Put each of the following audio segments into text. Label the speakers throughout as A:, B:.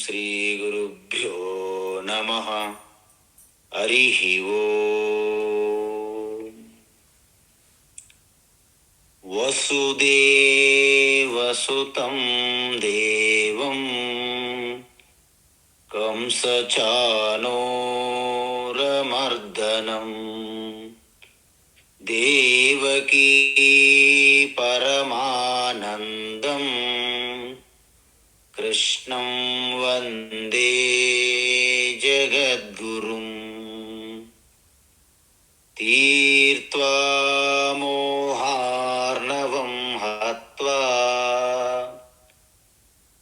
A: శ్రీ గురుభ్యో నమః. హరి ఓం. వసుదేవసుతం దేవం కంసచానూరమర్దనం దేవకీ పరమానందం కృష్ణం వందే జగద్గురుం. తీర్త్వా మోహార్ణవం హత్వా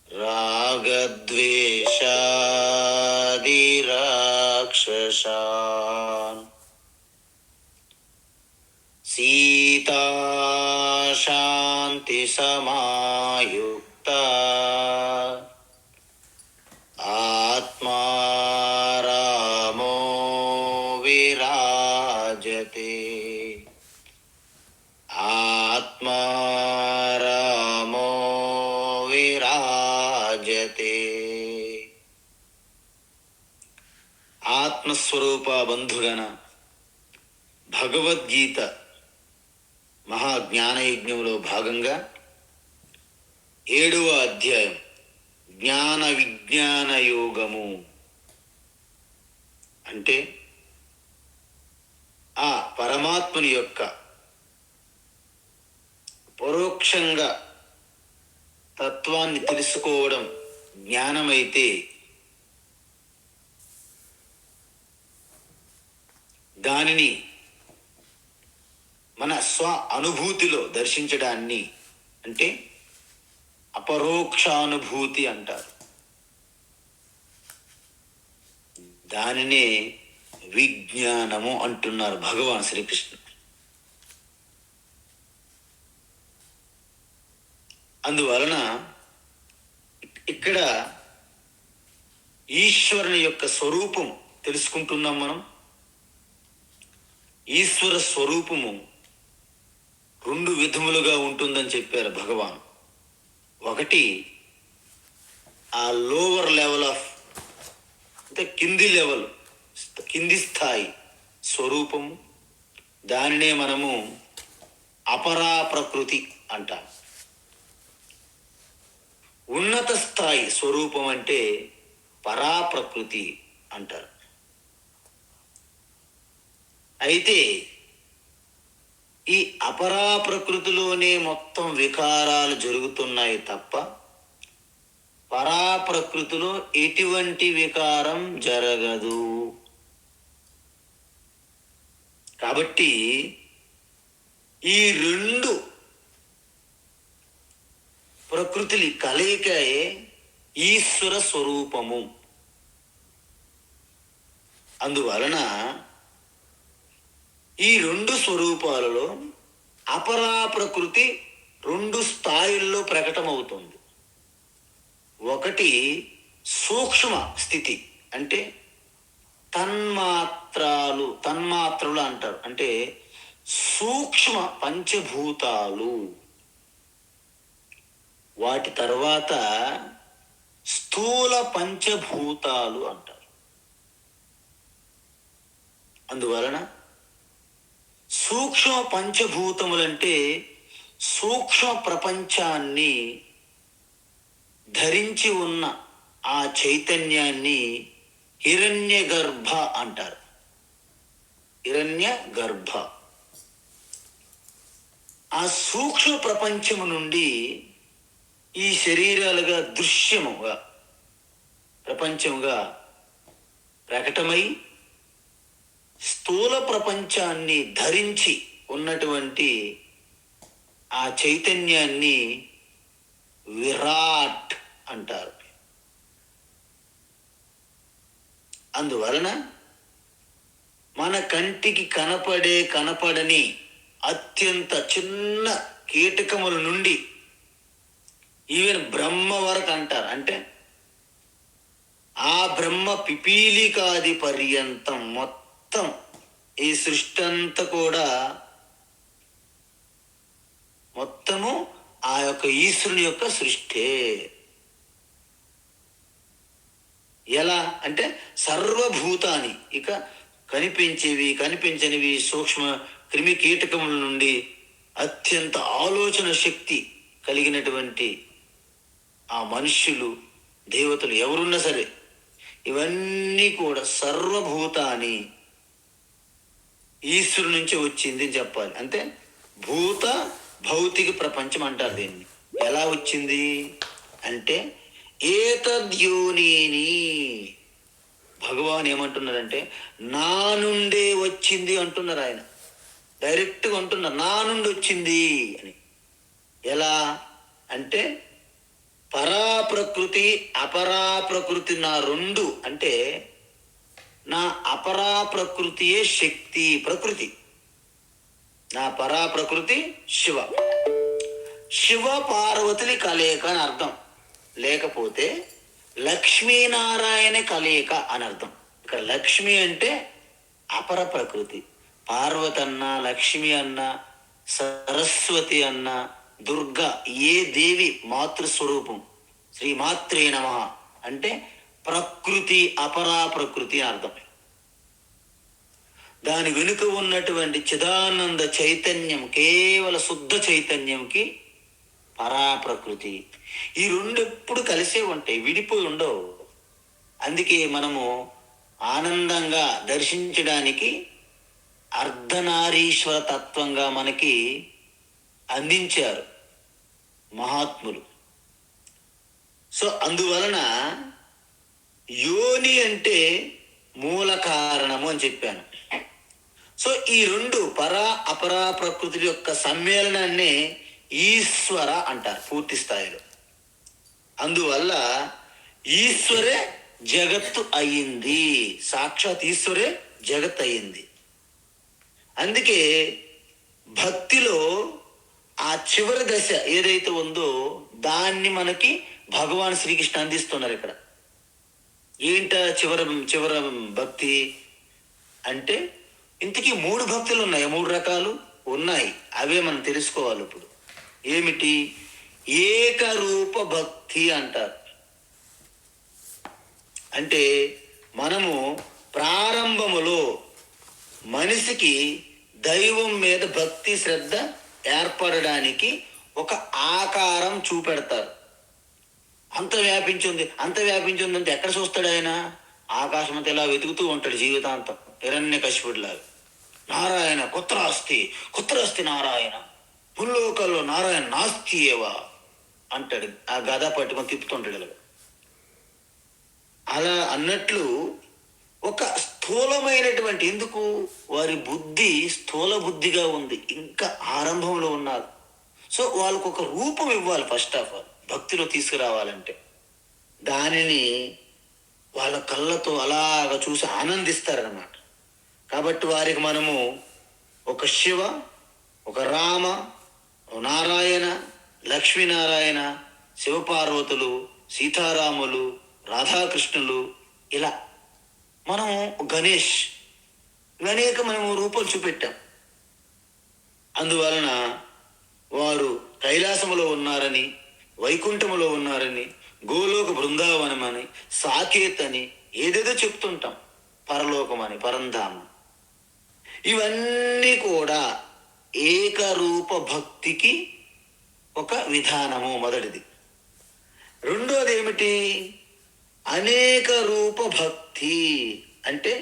A: రాగద్వేషాదిరాక్షసాన్ సీతా శాంతి సమాయుక్తా ఆత్మా రామో విరాజతే. ఆత్మా రామో విరాజతే. ఆత్మస్వరూప బంధుగణ, భగవద్గీత మహాజ్ఞానయజ్ఞంలో భాగంగా 7వ అధ్యాయం జ్ఞాన విజ్ఞాన యోగము అంటే ఆ పరమాత్మని యొక్క పరోక్షంగా తత్వాన్ని తెలుసుకోవడం జ్ఞానమైతే, దానిని మన స్వ అనుభూతిలో దర్శించడాన్ని అంటే అపరోక్షానుభూతి అంటారు. దానినే విజ్ఞానము అంటున్నారు భగవాన్ శ్రీకృష్ణుడు. అందువలన ఇక్కడ ఈశ్వరుని యొక్క స్వరూపం తెలుసుకుంటున్నాం మనం. ఈశ్వర స్వరూపము 2 విధములుగా ఉంటుందని చెప్పారు భగవాన్. ఒకటి ఆ లోవర్ లెవెల్ ఆఫ్ అంటే కింది స్థాయి స్వరూపము, దానినే మనము అపరా ప్రకృతి అంటాం. ఉన్నత స్థాయి స్వరూపం అంటే పరా ప్రకృతి అంటారు. అయితే ఈ అపరా ప్రకృతిలోనే మొత్తం వికారాలు జరుగుతున్నాయి తప్ప పరా ప్రకృతిలో ఎటువంటి వికారం జరగదు. కాబట్టి ఈ 2 ప్రకృతుల కలయికయే ఈశ్వర స్వరూపము. అందువలన ఈ 2 స్వరూపాలలో అపరా ప్రకృతి 2 స్థాయిల్లో ప్రకటమవుతుంది. ఒకటి సూక్ష్మ స్థితి అంటే తన్మాత్రలు అంటారు. అంటే సూక్ష్మ పంచభూతాలు. వాటి తర్వాత స్థూల పంచభూతాలు అంటారు. అందువలన సూక్ష్మ పంచభూతములంటే సూక్ష్మ ప్రపంచాన్ని ధరించి ఉన్న ఆ చైతన్యాన్ని హిరణ్య గర్భ అంటారు. హిరణ్య గర్భ. ఆ సూక్ష్మ ప్రపంచము నుండి ఈ శరీరాలుగా దృశ్యముగా ప్రపంచముగా ప్రకటమై స్థూల ప్రపంచాన్ని ధరించి ఉన్నటువంటి ఆ చైతన్యాన్ని విరాట్ అంటారు. అందువలన మన కంటికి కనపడని అత్యంత చిన్న కీటకముల నుండి ఈవెన్ బ్రహ్మ వరకు అంటారు. అంటే ఆ బ్రహ్మ పిపీలికాది పర్యంతం మొత్తం ఈ సృష్టి అంతా కూడా మొత్తము ఆ యొక్క ఈశ్వరుని యొక్క సృష్టే. ఎలా అంటే సర్వభూతాన్ని, ఇక కనిపించేవి కనిపించనివి సూక్ష్మ క్రిమి కీటకముల నుండి అత్యంత ఆలోచన శక్తి కలిగినటువంటి ఆ మనుష్యులు, దేవతలు ఎవరున్నా సరే ఇవన్నీ కూడా సర్వభూతాన్ని ఈశ్వరు నుంచి వచ్చింది అని చెప్పాలి. అంటే భూత భౌతిక ప్రపంచం అంటారు దీన్ని. ఎలా వచ్చింది అంటే ఏతద్యోనిని, భగవాన్ ఏమంటున్నారంటే నా నుండే వచ్చింది అంటున్నారు. ఆయన డైరెక్ట్గా అంటున్నారు నా నుండి వచ్చింది అని. ఎలా అంటే పరాప్రకృతి అపరాప్రకృతి, నా రెండు అంటే నా అపరాప్రకృతియే శక్తి ప్రకృతి, నా పరాప్రకృతి శివ, శివ పార్వతుని కలయిక అని అర్థం. లేకపోతే లక్ష్మీనారాయణ కలయిక అని అర్థం. ఇక్కడ లక్ష్మి అంటే అపర ప్రకృతి, పార్వతి అన్నా లక్ష్మి అన్నా సరస్వతి అన్నా దుర్గా ఏ దేవి మాతృస్వరూపం, శ్రీమాత్రే నమః అంటే ప్రకృతి అపరా ప్రకృతి అని అర్థం. దాని వెనుక ఉన్నటువంటి చిదానంద చైతన్యం, కేవల శుద్ధ చైతన్యంకి పరాప్రకృతి. ఈ రెండు ఎప్పుడు కలిసే ఉంటాయి, విడిపోయి ఉండవు. అందుకే మనము ఆనందంగా దర్శించడానికి అర్ధనారీశ్వర తత్వంగా మనకి అందించారు మహాత్ములు. సో అందువలన యోని అంటే మూల కారణము అని చెప్పాను. సో ఈ రెండు పరా అపరా ప్రకృతి యొక్క సమ్మేళనాన్ని ఈశ్వర అంటారు పూర్తి స్థాయిలో. అందువల్ల ఈశ్వరే జగత్తు అయ్యింది, సాక్షాత్ ఈశ్వరే జగత్ అయ్యింది. అందుకే భక్తిలో ఆ చివరి దశ ఏదైతే ఉందో దాన్ని మనకి భగవాన్ శ్రీకృష్ణ అందిస్తున్నారు ఇక్కడ. ఏంట చివర భక్తి అంటే, ఇంతకీ 3 భక్తులు ఉన్నాయి, 3 రకాలు ఉన్నాయి. అవే మనం తెలుసుకోవాలి ఇప్పుడు. ఏమిటి? ఏకరూప భక్తి అంటారు. అంటే మనము ప్రారంభములో మనిషికి దైవం మీద భక్తి శ్రద్ధ ఏర్పడడానికి ఒక ఆకారం చూపెడతారు. అంత వ్యాపించింది అంటే ఎక్కడ చూస్తాడు ఆయన? ఆకాశం అంతా ఇలా వెతుకుతూ ఉంటాడు జీవితాంతం, హిరణ్యకశిపుడిలాగా. నారాయణ కుత్రాస్తి నారాయణ, పుల్లోకల్లో నారాయణ నాస్తి ఏవా అంటాడు. ఆ గద పట్టుకొని తిప్పుతుంటాడు ఇలా. అలా అన్నట్లు ఒక స్థూలమైనటువంటి, ఎందుకు వారి బుద్ధి స్థూల బుద్ధిగా ఉంది, ఇంకా ఆరంభంలో ఉన్నారు. సో వాళ్ళకు ఒక రూపం ఇవ్వాలి. ఫస్ట్ ఆఫ్ ఆల్ భక్తిలో తీసుకురావాలంటే దానిని వాళ్ళ కళ్ళతో అలాగ చూసి ఆనందిస్తారన్నమాట. కాబట్టి వారికి మనము ఒక శివ, ఒక రామ, నారాయణ, లక్ష్మీనారాయణ, శివపార్వతులు, సీతారాములు, రాధాకృష్ణులు, ఇలా మనం గణేష్, అనేక మనము రూపాలు చూపెట్టాం. అందువలన వారు కైలాసములో ఉన్నారని, వైకుంఠములో ఉన్నారని, గోలోక బృందావనం అని, సాకేత్ అని ఏదేదో చెప్తుంటాం, పరలోకం అని, పరంధామం. ఇవన్నీ కూడా ఏకరూప భక్తికి ఒక విధానము మొదటిది. రెండోది ఏమిటి? అనేక రూప భక్తి అంటే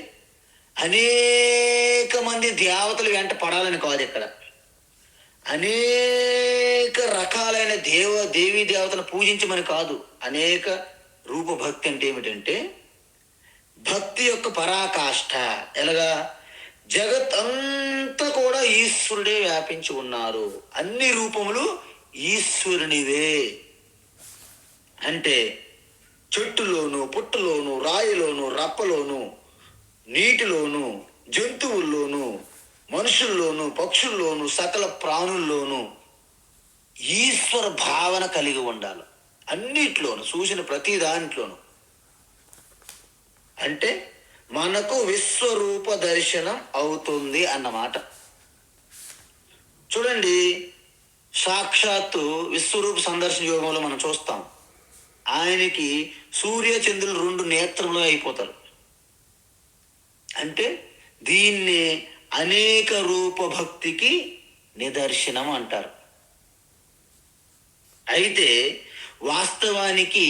A: అనేక మంది దేవతలు వెంట పడాలని కాదు. ఇక్కడ అనేక రకాలైన దేవీ దేవతలు పూజించమని కాదు. అనేక రూప భక్తి అంటే ఏమిటంటే భక్తి యొక్క పరాకాష్ఠ. ఎలాగా? జగత్ అంతా కూడా ఈశ్వరుడే వ్యాపించి ఉన్నారు, అన్ని రూపములు ఈశ్వరునివే. అంటే చెట్టులోను, పుట్టలోను, రాయిలోను, రప్పలోను, నీటిలోను, జంతువుల్లోను, మనుషుల్లోను, పక్షుల్లోను, సకల ప్రాణుల్లోనూ ఈశ్వర భావన కలిగి ఉండాలి. అన్నిట్లోనూ, చూసిన ప్రతి దాంట్లోనూ. అంటే మనకు విశ్వరూప దర్శనం అవుతుంది అన్నమాట. చూడండి, సాక్షాత్తు విశ్వరూప సందర్శన యోగంలో మనం చూస్తాం. ఆయనకి సూర్య చంద్రులు 2 నేత్రములు అయిపోతారు. అంటే దీన్ని అనేక రూప భక్తికి నిదర్శనం అంటారు. అయితే వాస్తవానికి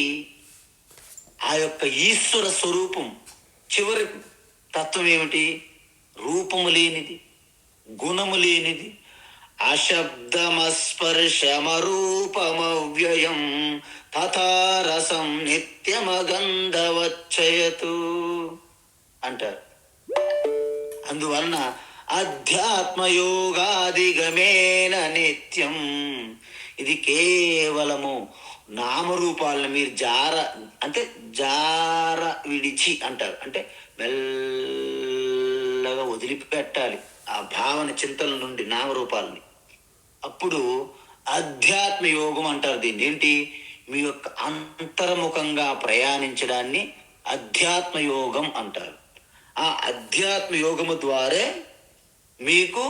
A: ఆ యొక్క ఈశ్వర స్వరూపం చివరి తత్వం ఏమిటి? రూపము లేనిది, గుణము లేనిది, అశబ్దమస్పర్శమరూపమవ్యయం తథారసం నిత్యమగంధవచ్చయతు అంటారు. అందువలన అధ్యాత్మయోగాదిగమేన నిత్యం, ఇది కేవలము నామరూపాలను మీరు జార విడిచి అంటారు. అంటే మెల్లగా వదిలిపెట్టాలి ఆ భావన చింతల నుండి నామరూపాలని. అప్పుడు అధ్యాత్మ యోగం అంటారు దీన్ని. ఏంటి? మీ యొక్క అంతర్ముఖంగా ప్రయాణించడాన్ని అధ్యాత్మ యోగం అంటారు. ఆ అధ్యాత్మ యోగము ద్వారా మీకు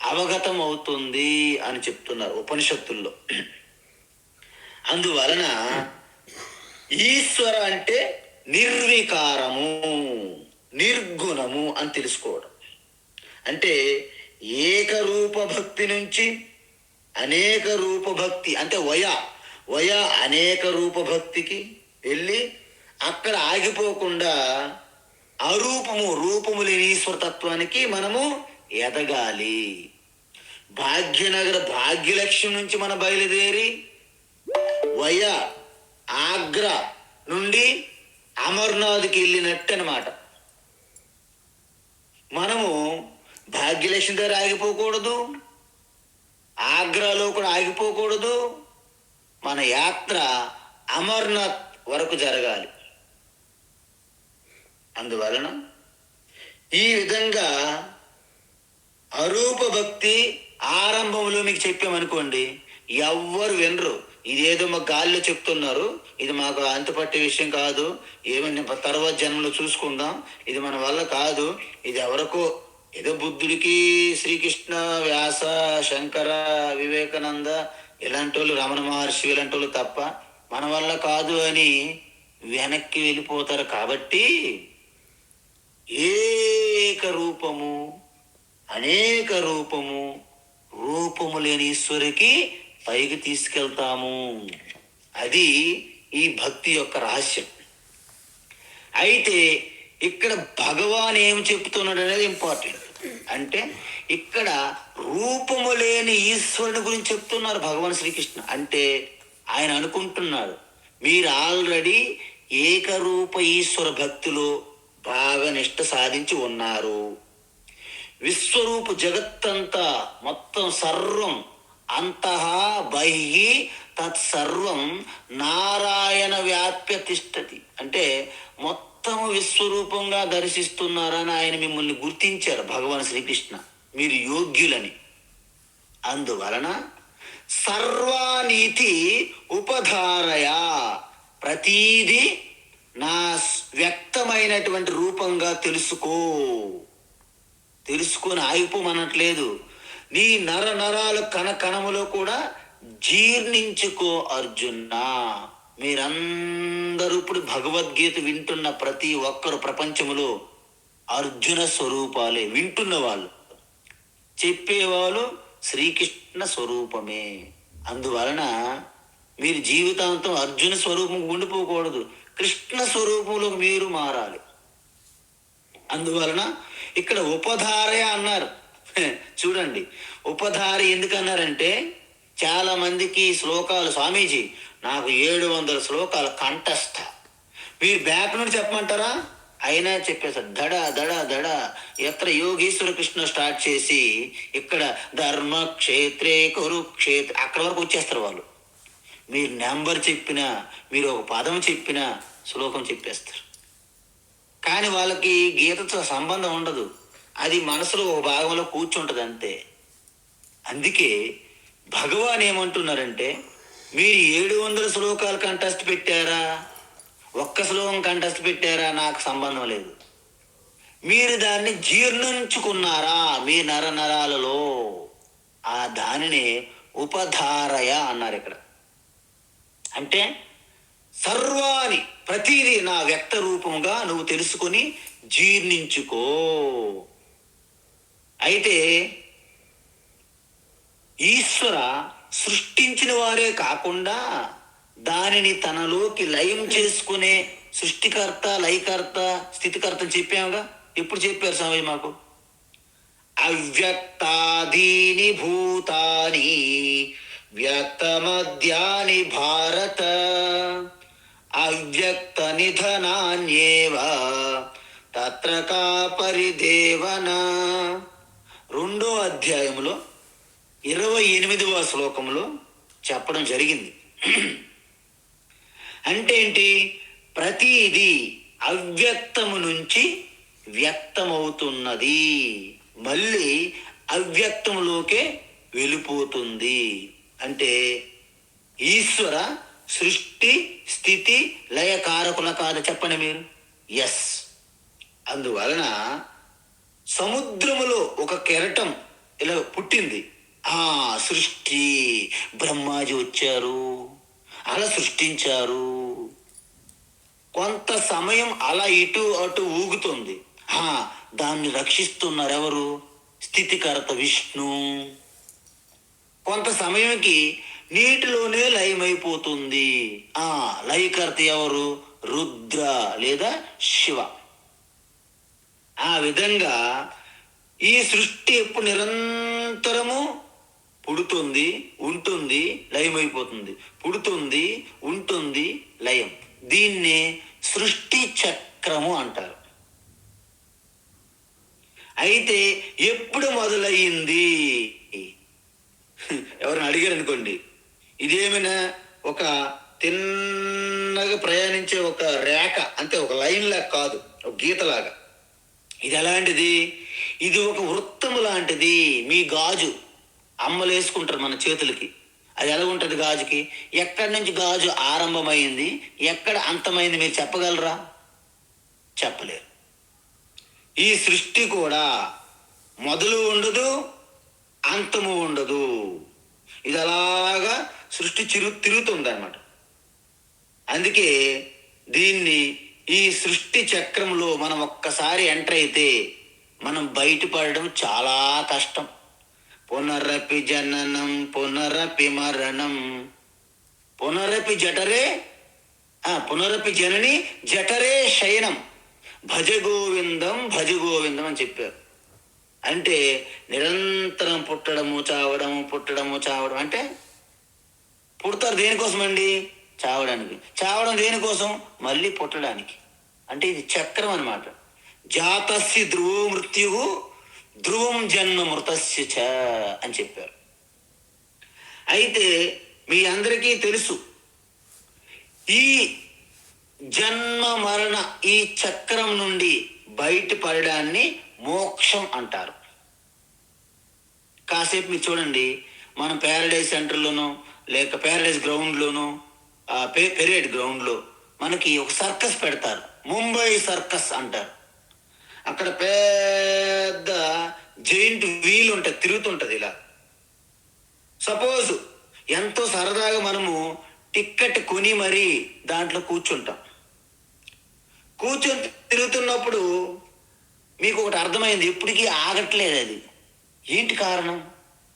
A: అవగతం అవుతుంది అని చెప్తున్నారు ఉపనిషత్తుల్లో. అందువలన ఈశ్వర అంటే నిర్వికారము, నిర్గుణము అని తెలుసుకోవడం. అంటే ఏకరూప భక్తి నుంచి అనేక రూప భక్తి, అంటే వయ అనేక రూప భక్తికి వెళ్ళి అక్కడ ఆగిపోకుండా రూపము లేని ఈశ్వరతత్వానికి మనము ఎదగాలి. భాగ్యనగర భాగ్యలక్ష్యం నుంచి మన బయలుదేరి ఆగ్రా నుండి అమర్నాథ్కి వెళ్ళినట్టు అనమాట. మనము భాగ్యలక్ష్మి దగ్గర ఆగిపోకూడదు, ఆగ్రాలో కూడా ఆగిపోకూడదు. మన యాత్ర అమర్నాథ్ వరకు జరగాలి. అందువలన ఈ విధంగా అరూప భక్తి ఆరంభంలో మీకు చెప్పామనుకోండి, ఎవ్వరు వినరు. ఇదేదో మా గాలిలో చెప్తున్నారు, ఇది మాకు అంతుపట్టే విషయం కాదు, ఏమన్నా తర్వాత జన్మలో చూసుకుందాం, ఇది మన వల్ల కాదు, ఇది ఎవరికో ఏదో బుద్ధుడికి, శ్రీకృష్ణ, వ్యాస, శంకర, వివేకానంద ఇలాంటి వాళ్ళు, రమణ మహర్షి ఇలాంటి వాళ్ళు తప్ప మన వల్ల కాదు అని వెనక్కి వెళ్ళిపోతారు. కాబట్టి ఏక రూపము, అనేక రూపము, రూపము లేని ఈశ్వరికి పైకి తీసుకెళ్తాము. అది ఈ భక్తి యొక్క రహస్యం. అయితే ఇక్కడ భగవాన్ ఏం చెప్తున్నాడు అనేది ఇంపార్టెంట్. అంటే ఇక్కడ రూపము లేని ఈశ్వరుని గురించి చెప్తున్నారు భగవాన్ శ్రీకృష్ణ. అంటే ఆయన అనుకుంటున్నాడు, మీరు ఆల్రెడీ ఏకరూప ఈశ్వర భక్తిలో బాగా నిష్ట సాధించి ఉన్నారు. విశ్వరూప జగత్తంతా మొత్తం సర్వం అంతః బహిః తత్సర్వం నారాయణ వ్యాప్య తిష్టతి. అంటే మొత్తం విశ్వరూపంగా దర్శిస్తున్నారని ఆయన మిమ్మల్ని గుర్తించారు భగవాన్ శ్రీకృష్ణ, మీరు యోగ్యులని. అందువలన సర్వానీతి ఉపధారయ, ప్రతీది నా వ్యక్తమైనటువంటి రూపంగా తెలుసుకొని ఆగిపోమనట్లేదు. నీ నరాలు కణములో కూడా జీర్ణించుకో అర్జున. మీరందరూ ఇప్పుడు భగవద్గీత వింటున్న ప్రతి ఒక్కరు ప్రపంచంలో అర్జున స్వరూపాలే. వింటున్న వాళ్ళు, చెప్పేవాళ్ళు శ్రీకృష్ణ స్వరూపమే. అందువలన మీరు జీవితాంతం అర్జున స్వరూపం ఉండిపోకూడదు, కృష్ణ స్వరూపంలోకి మీరు మారాలి. అందువలన ఇక్కడ ఉపధారయ అన్నారు. చూడండి, ఉపధార ఎందుకు అన్నారంటే, చాలా మందికి శ్లోకాలు, స్వామీజీ నాకు 700 శ్లోకాలు కంఠస్థ, మీరు బ్యాక్ నుండి చెప్పమంటారా? అయినా చెప్పేశారు. దడ దడ దడ ఎత్ర యోగీశ్వర కృష్ణ స్టార్ట్ చేసి ఇక్కడ ధర్మక్షేత్రే కురుక్షేత్ర అక్కడ వరకు వచ్చేస్తారు వాళ్ళు. మీరు నెంబర్ చెప్పినా, మీరు ఒక పదం చెప్పినా శ్లోకం చెప్పేస్తారు. కానీ వాళ్ళకి గీతతో సంబంధం ఉండదు, అది మనసులో ఒక భాగంలో కూర్చుంటుంది అంతే. అందుకే భగవాన్ ఏమంటున్నారంటే, మీరు 700 శ్లోకాలు కంటెస్ట్ పెట్టారా, ఒక్క శ్లోకం కంటెస్ట్ పెట్టారా, నాకు సంబంధం లేదు. మీరు దాన్ని జీర్ణించుకున్నారా మీ నరాలలో, ఆ దానిని ఉపధారయ అన్నారు ఇక్కడ. అంటే సర్వాన్ని ప్రతిదీ నా వ్యక్త రూపంగా నువ్వు తెలుసుకొని జీర్ణించుకో. అయితే ఈశ్వర సృష్టించిన వారే కాకుండా దానిని తనలోకి లయం చేసుకునే సృష్టికర్త, లయకర్త, స్థితికర్త అని చెప్పాముగా. ఎప్పుడు చెప్పారు స్వామి మాకు? అవ్యక్తాదీని భూతాని వ్యక్తమద్యాని భారత అవ్యక్త నిధనాన్యేవ తత్ర కా పరిదేవన. 2వ అధ్యాయంలో 28వ శ్లోకంలో చెప్పడం జరిగింది. అంటే ఏంటి? ప్రతిదీ అవ్యక్తము నుంచి వ్యక్తమవుతున్నది, మళ్ళీ అవ్యక్తములోకే వెళ్ళిపోతుంది. అంటే ఈశ్వర సృష్టి స్థితి లయ కారకుల కాదు చెప్పండి మీరు? ఎస్. అందువలన సముద్రములో ఒక కెరటం ఇలా పుట్టింది. సృష్టి, బ్రహ్మాజీ వచ్చారు, అలా సృష్టించారు. కొంత సమయం అలా ఇటు అటు ఊగుతుంది. దాన్ని రక్షిస్తున్నారు ఎవరు? స్థితికర్త విష్ణు. కొంత సమయంకి నీటిలోనే లయమైపోతుంది. లయకర్త ఎవరు? రుద్ర లేదా శివ. ఆ విధంగా ఈ సృష్టి ఎప్పుడు నిరంతరము పుడుతుంది, ఉంటుంది, లయమైపోతుంది, పుడుతుంది, ఉంటుంది, లయం. దీన్నే సృష్టి చక్రము అంటారు. అయితే ఎప్పుడు మొదలయ్యింది? ఎవరిని అడిగారు అనుకోండి, ఇదేమైనా ఒక తిన్నగా ప్రయాణించే ఒక రేఖ అంతే, ఒక లైన్ లాగా కాదు, ఒక గీతలాగా. ఇది ఎలాంటిది? ఇది ఒక వృత్తము లాంటిది. మీ గాజు అమ్మలు వేసుకుంటారు మన చేతులకి. అది ఎలా ఉంటుంది గాజుకి? ఎక్కడి నుంచి గాజు ఆరంభమైంది, ఎక్కడ అంతమైంది మీరు చెప్పగలరా? చెప్పలేరు. ఈ సృష్టి కూడా మొదలు ఉండదు, అంతము ఉండదు. ఇది అలాగా సృష్టి తిరుగుతుంది అన్నమాట. అందుకే దీన్ని ఈ సృష్టి చక్రంలో మనం ఒక్కసారి ఎంటర్ అయితే మనం బయటపడడం చాలా కష్టం. పునరపి జననం పునరపి మరణం పునరపి జఠరే పునరపి జనని జఠరే శయనం భజ గోవిందం భజ గోవిందం అని చెప్పారు. అంటే నిరంతరం పుట్టడము చావడము, పుట్టడము చావడం. అంటే పుడతారు దేనికోసం అండి? చావడానికి. చావడం దేనికోసం? మళ్ళీ పుట్టడానికి. అంటే ఇది చక్రం అన్నమాట. జాతస్య ధ్రువో మృత్యు ధ్రువం జన్మ మృతస్య చ అని చెప్పారు. అయితే మీ అందరికీ తెలుసు, ఈ జన్మ మరణ ఈ చక్రం నుండి బయటపడడాన్ని మోక్షం అంటారు. కాసేపు మీరు చూడండి, మనం ప్యారడైజ్ సెంటర్లోనూ లేక ప్యారడైజ్ గ్రౌండ్లోనూ పెరేడ్ గ్రౌండ్లో మనకి ఒక సర్కస్ పెడతారు. ముంబై సర్కస్ అంటారు. అక్కడ పెద్ద జైంట్ వీల్ ఉంటుంది, తిరుగుతుంటుంది ఇలా. సపోజ్ ఎంతో సరదాగా మనము టిక్కెట్ కొని మరీ దాంట్లో కూర్చుంటాం. కూర్చొని తిరుగుతున్నప్పుడు మీకు ఒకటి అర్థమైంది, ఎప్పటికీ ఆగట్లేదు. అది ఏంటి కారణం?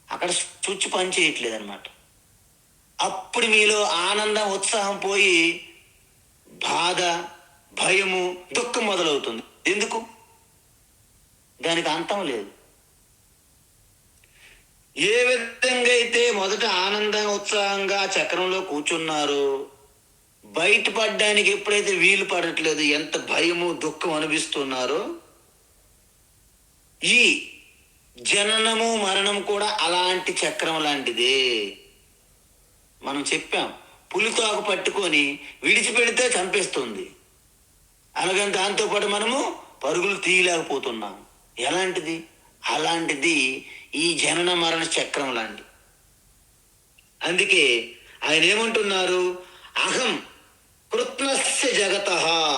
A: అక్కడ స్విచ్ పని చేయట్లేదు అనమాట. అప్పుడు మీలో ఆనందం, ఉత్సాహం పోయి బాధ, భయము, దుఃఖం మొదలవుతుంది. ఎందుకు? దానికి అంతం లేదు. ఏ విధంగా అయితే మొదట ఆనందంగా, ఉత్సాహంగా చక్రంలో కూర్చున్నారో, బయటపడడానికి ఎప్పుడైతే వీలు పడట్లేదు, ఎంత భయము, దుఃఖం అనిపిస్తున్నారో, ఈ జననము మరణం కూడా అలాంటి చక్రం లాంటిదే. మనం చెప్పాం, పులితోక పట్టుకొని విడిచిపెడితే చంపేస్తుంది. అలాగని దాంతోపాటు మనము పరుగులు తీయలేకపోతున్నాం. ఎలాంటిది? అలాంటిది ఈ జనన మరణ చక్రం లాంటి. అందుకే ఆయన ఏమంటున్నారు? అహం కృత్నస్య జగత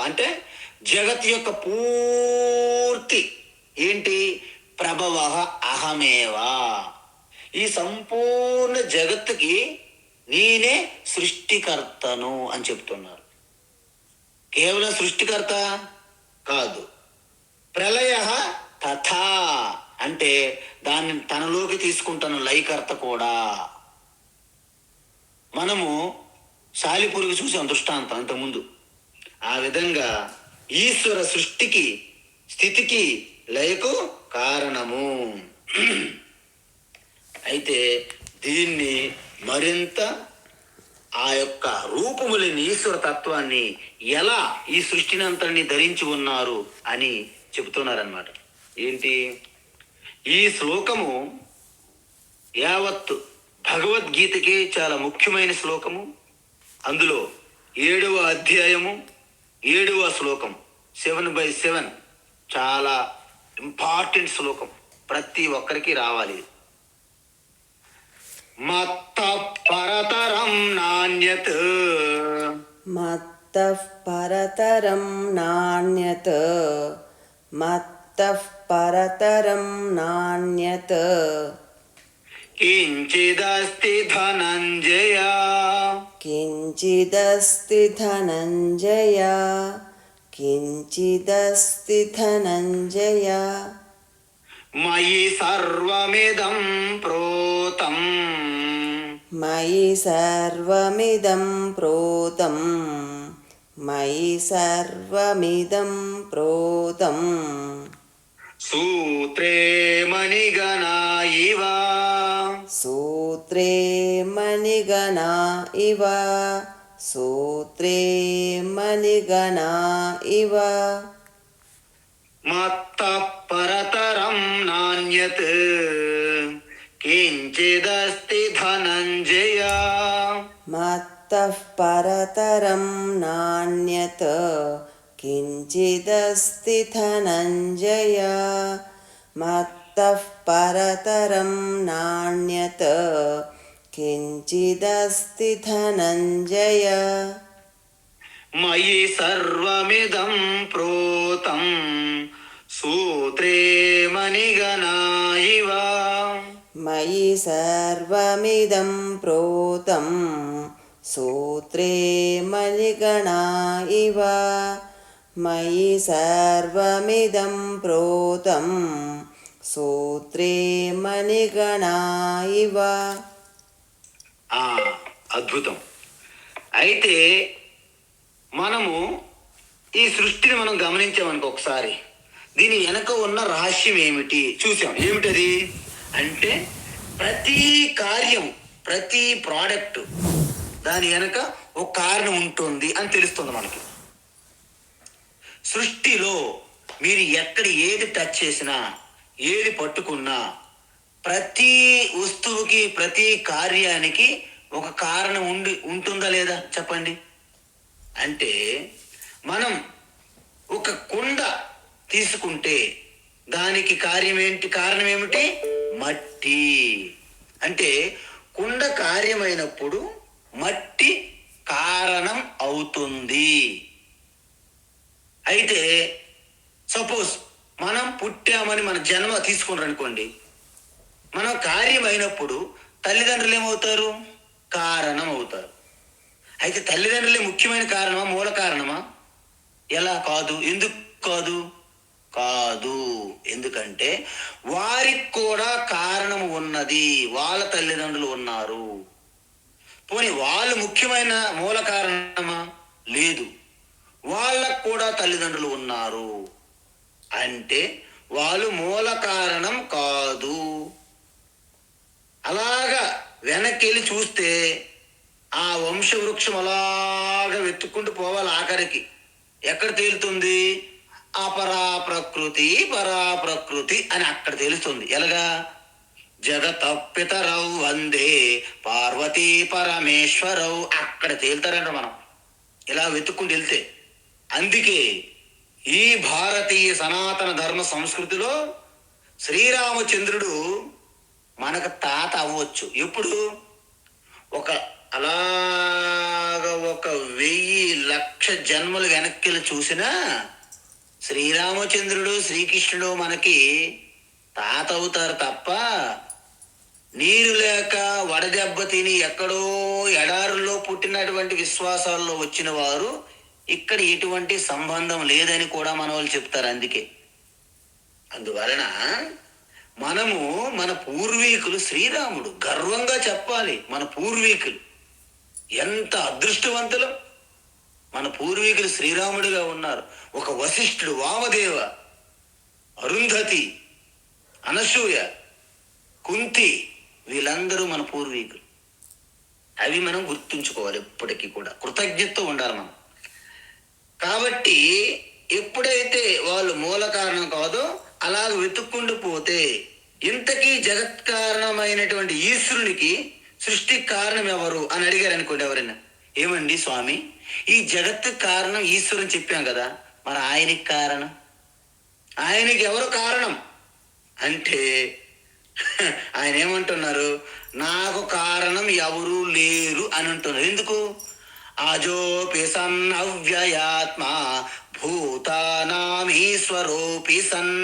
A: అంటే జగత్ యొక్క పూర్తి ఏంటి? ప్రభవ అహమేవా. ఈ సంపూర్ణ జగత్తుకి నేనే సృష్టికర్తను అని చెప్తున్నారు. కేవలం సృష్టికర్త కాదు. ప్రళయ తథా అంటే దాన్ని తనలోకి తీసుకుంటున్న లయకర్త కూడా. మనము సాలిపురుగు చూసాం దృష్టాంతం ఇంతకుముందు. ఆ విధంగా ఈశ్వర సృష్టికి, స్థితికి, లయకు కారణము. అయితే దీన్ని మరింత ఆ యొక్క రూపములేని ఈశ్వర తత్వాన్ని ఎలా ఈ సృష్టిని అంతని ధరించి ఉన్నారు అని చెబుతున్నారన్నమాట. ఏంటి ఈ శ్లోకము? యావత్తు భగవద్గీతకి చాలా ముఖ్యమైన శ్లోకము. అందులో 7వ అధ్యాయము 7వ శ్లోకం 7/7 చాలా ఇంపార్టెంట్ శ్లోకం. ప్రతి ఒక్కరికి రావాలి. మత్తః పరతరం నాన్యత్,
B: మత్తః పరతరం నాన్యత్, మత్తః పరతరం నాన్యత్,
A: కించిదస్తి ధనంజయ,
B: కించిదస్తి ధనంజయ, కించిదస్తి ధనంజయ,
A: మయి సర్వమిదం ప్రోతం,
B: మయి సర్వమిదం ప్రోతం, మయి సర్వమిదం ప్రోతం,
A: సూత్రే మణిగణా ఇవ,
B: సూత్రే మణిగణా ఇవ, సూత్రే మణిగణా ఇవ,
A: మత్తః పరతరం నాన్యత్, కించిదస్తి ధనంజయ,
B: మత్తః పరతరం నాన్యత్, కించిదస్తి ధనంజయ, మత్తః పరతరం నాన్యత్, కించిదస్తి ధనంజయ,
A: మయి సర్వమిదం ప్రోతం, సూత్రే మణిగణా ఇవ,
B: మయి సర్వమిదం ప్రోతం, సూత్రే మణిగణా ఇవ, మయి సర్వమిదం ప్రోతం, సూత్రే మణిగణా ఇవ.
A: అద్భుతం. అయితే మనము ఈ సృష్టిని మనం గమనించామనుకో ఒకసారి, దీని వెనక ఉన్న రహస్యం ఏమిటి చూసాం. ఏమిటది అంటే ప్రతి కార్యం, ప్రతి ప్రోడక్ట్ దాని వెనక ఒక కారణం ఉంటుంది అని తెలుస్తుంది మనకి. సృష్టిలో మీరు ఎక్కడ ఏది టచ్ చేసినా, ఏది పట్టుకున్నా, ప్రతి వస్తువుకి, ప్రతి కార్యానికి ఒక కారణం ఉంటుందా లేదా చెప్పండి. అంటే మనం ఒక కుండ తీసుకుంటే దానికి కారణం ఏమిటి? మట్టి. అంటే కుండ కార్యమైనప్పుడు మట్టి కారణం అవుతుంది. అయితే సపోజ్ మనం పుట్టామని మన జన్మ తీసుకున్నారు అనుకోండి, మనం కార్యమైనప్పుడు తల్లిదండ్రులు ఏమవుతారు? కారణం అవుతారు. అయితే తల్లిదండ్రులే ముఖ్యమైన కారణమా, మూల కారణమా? ఎలా కాదు? ఎందుకు కాదు? కాదు, ఎందుకంటే వారికి కూడా కారణం ఉన్నది. వాళ్ళ తల్లిదండ్రులు ఉన్నారు. పోనీ వాళ్ళు ముఖ్యమైన మూల కారణమా? లేదు, వాళ్ళకు కూడా తల్లిదండ్రులు ఉన్నారు. అంటే వాళ్ళు మూల కారణం కాదు. అలాగా వెనక్కి వెళ్ళి చూస్తే ఆ వంశవృక్షం అలాగా వెతుక్కుంటూ పోవాలి. ఆఖరికి ఎక్కడ తేలుతుంది? అపరా ప్రకృతి పరా ప్రకృతి అని అక్కడ తెలుస్తుంది. ఎలాగా? జగత పితరౌ వందే పార్వతీ పరమేశ్వరౌ, అక్కడ తేలుతారంట మనం ఇలా వెతుక్కుంటూ వెళ్తే. అందుకే ఈ భారతీయ సనాతన ధర్మ సంస్కృతిలో శ్రీరామచంద్రుడు మనకు తాత అవ్వచ్చు. ఎప్పుడు? అలాగ 1,000,00,000 జన్మలు వెనక్కి చూసినా శ్రీరామచంద్రుడు, శ్రీకృష్ణుడు మనకి తాత అవుతారు తప్ప, నీరు లేక వడదెబ్బ తిని ఎక్కడో ఎడారుల్లో పుట్టినటువంటి విశ్వాసాల్లో వచ్చిన వారు ఇక్కడ ఎటువంటి సంబంధం లేదని కూడా మన వాళ్ళు చెప్తారు. అందువలన మనము మన పూర్వీకులు శ్రీరాముడు గర్వంగా చెప్పాలి. మన పూర్వీకులు ఎంత అదృష్టవంతులు. మన పూర్వీకులు శ్రీరాముడిగా ఉన్నారు. ఒక వశిష్ఠుడు, వామదేవ, అరుంధతి, అనసూయ, కుంతి, వీళ్ళందరూ మన పూర్వీకులు. అవి మనం గుర్తుంచుకోవాలి. ఎప్పటికీ కూడా కృతజ్ఞతతో ఉండాలి మనం. కాబట్టి ఎప్పుడైతే వాళ్ళు మూల కారణం కాదో అలాగ వెతుక్కుంటూ పోతే ఇంతకీ జగత్ కారణమైనటువంటి ఈశ్వరునికి సృష్టికి కారణం ఎవరు అని అడిగారు అనుకోండి ఎవరైనా, ఏమండి స్వామి ఈ జగత్తు కారణం ఈశ్వరుని చెప్పాం కదా, మరి ఆయనకి కారణం, ఆయనకి ఎవరు కారణం అంటే ఆయన ఏమంటున్నారు, నాకు కారణం ఎవరు లేరు అని అంటున్నారు. ఎందుకు? అజోపి సన్ అవ్యయాత్మ భూతానామీశ్వరోపి సన్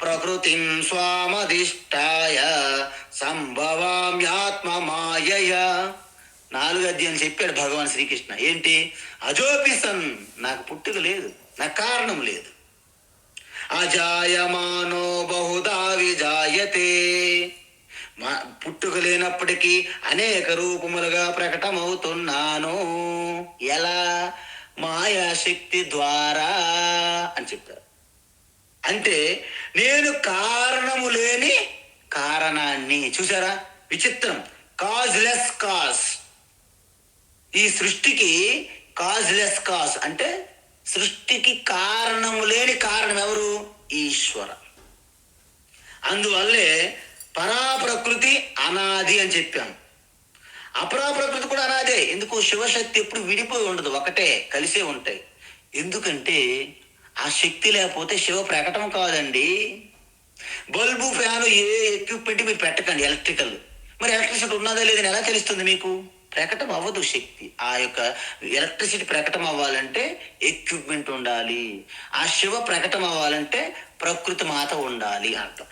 A: ప్రకృతిం స్వామధిష్టాయ సంభవామ్యాత్మ మాయయ. 4వ అధ్యాయం చెప్పాడు భగవాన్ శ్రీకృష్ణ. ఏంటి? అజోపి సన్, నాకు పుట్టుక లేదు, నాకు కారణం లేదు. అజాయమానో బహుదా విజాయతే, పుట్టుక లేనప్పటికీ అనేక రూపములుగా ప్రకటమవుతున్నాను. ఎలా? మాయాశక్తి ద్వారా అని చెప్తారు. అంటే నేను కారణము లేని కారణాన్ని. చూసారా విచిత్రం? Causeless cause. ఈ సృష్టికి కాజ్లెస్ కాజ్ అంటే సృష్టికి కారణము లేని కారణం ఎవరు? ఈశ్వర. అందువల్లే పరాప్రకృతి అనాది అని చెప్పాను. అపరాప్రకృతి కూడా అనాదే. ఎందుకు? శివశక్తి ఎప్పుడు విడిపోయి ఉండదు, ఒకటే, కలిసే ఉంటాయి. ఎందుకంటే ఆ శక్తి లేకపోతే శివ ప్రకటన కాదండి. బల్బు, ఫ్యాను, ఏ ఎక్విప్మెంట్ మీరు పెట్టకండి ఎలక్ట్రికల్. మరి ఎలక్ట్రిసిటీ ఉన్నదా లేదని ఎలా తెలుస్తుంది మీకు? ప్రకటన అవ్వదు శక్తి. ఆ యొక్క ఎలక్ట్రిసిటీ ప్రకటన అవ్వాలంటే ఎక్విప్మెంట్ ఉండాలి. ఆ శివ ప్రకటన అవ్వాలంటే ప్రకృతి మాత ఉండాలి అర్థం.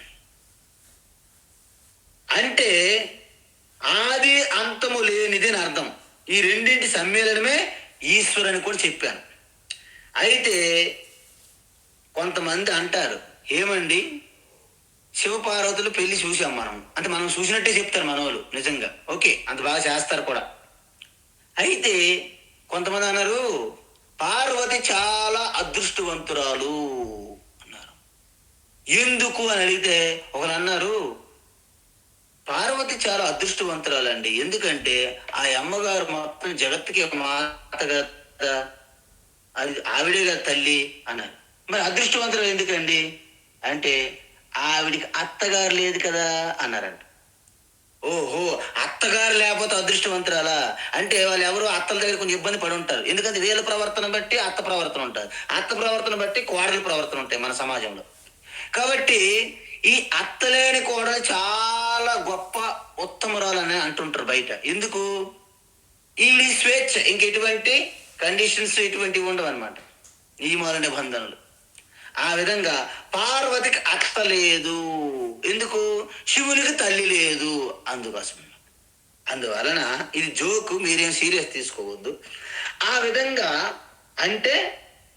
A: అంటే ఆది అంతము లేనిది అని అర్థం. ఈ రెండింటి సమ్మేళనమే ఈశ్వరుని కూడా చెప్పాను. అయితే కొంతమంది అంటారు, ఏమండి శివపార్వతులు పెళ్లి చూసాం మనం, అంటే మనం చూసినట్టే చెప్తారు మన వాళ్ళు. నిజంగా ఓకే, అంత బాగా చేస్తారు కూడా. అయితే కొంతమంది అన్నారు పార్వతి చాలా అదృష్టవంతురాలు అన్నారు. ఎందుకు అని అడిగితే ఒకరు అన్నారు పార్వతి చాలా అదృష్టవంతురాలండి, ఎందుకంటే ఆ అమ్మగారు మొత్తం జగత్తుకి మాత కదా, అది ఆవిడే కదా తల్లి అన్నారు. మరి అదృష్టవంతురాలు ఎందుకండి అంటే ఆవిడికి అత్తగారు లేదు కదా అన్నారంట. ఓహో, అత్తగారు లేకపోతే అదృష్టవంతురాలా అంటే వాళ్ళు ఎవరు అత్తల దగ్గర కొంచెం ఇబ్బంది పడి ఉంటారు. ఎందుకంటే వీళ్ళ ప్రవర్తన బట్టి అత్త ప్రవర్తన ఉంటుంది, అత్త ప్రవర్తన బట్టి కోడలి ప్రవర్తన ఉంటాయి మన సమాజంలో. కాబట్టి ఈ అత్తలేని కోడలు చాలా గొప్ప ఉత్తమురాలని అంటుంటారు బయట. ఎందుకు? ఈవిడి స్వేచ్ఛ, ఇంక ఎటువంటి కండిషన్స్ ఎటువంటివి ఉండవు అనమాట, నియమాల నిబంధనలు. ఆ విధంగా పార్వతికి అత్త లేదు. ఎందుకు? శివునికి తల్లి లేదు, అందుకోసం. అందువలన ఇది జోకు, మీరేం సీరియస్ తీసుకోవద్దు. ఆ విధంగా అంటే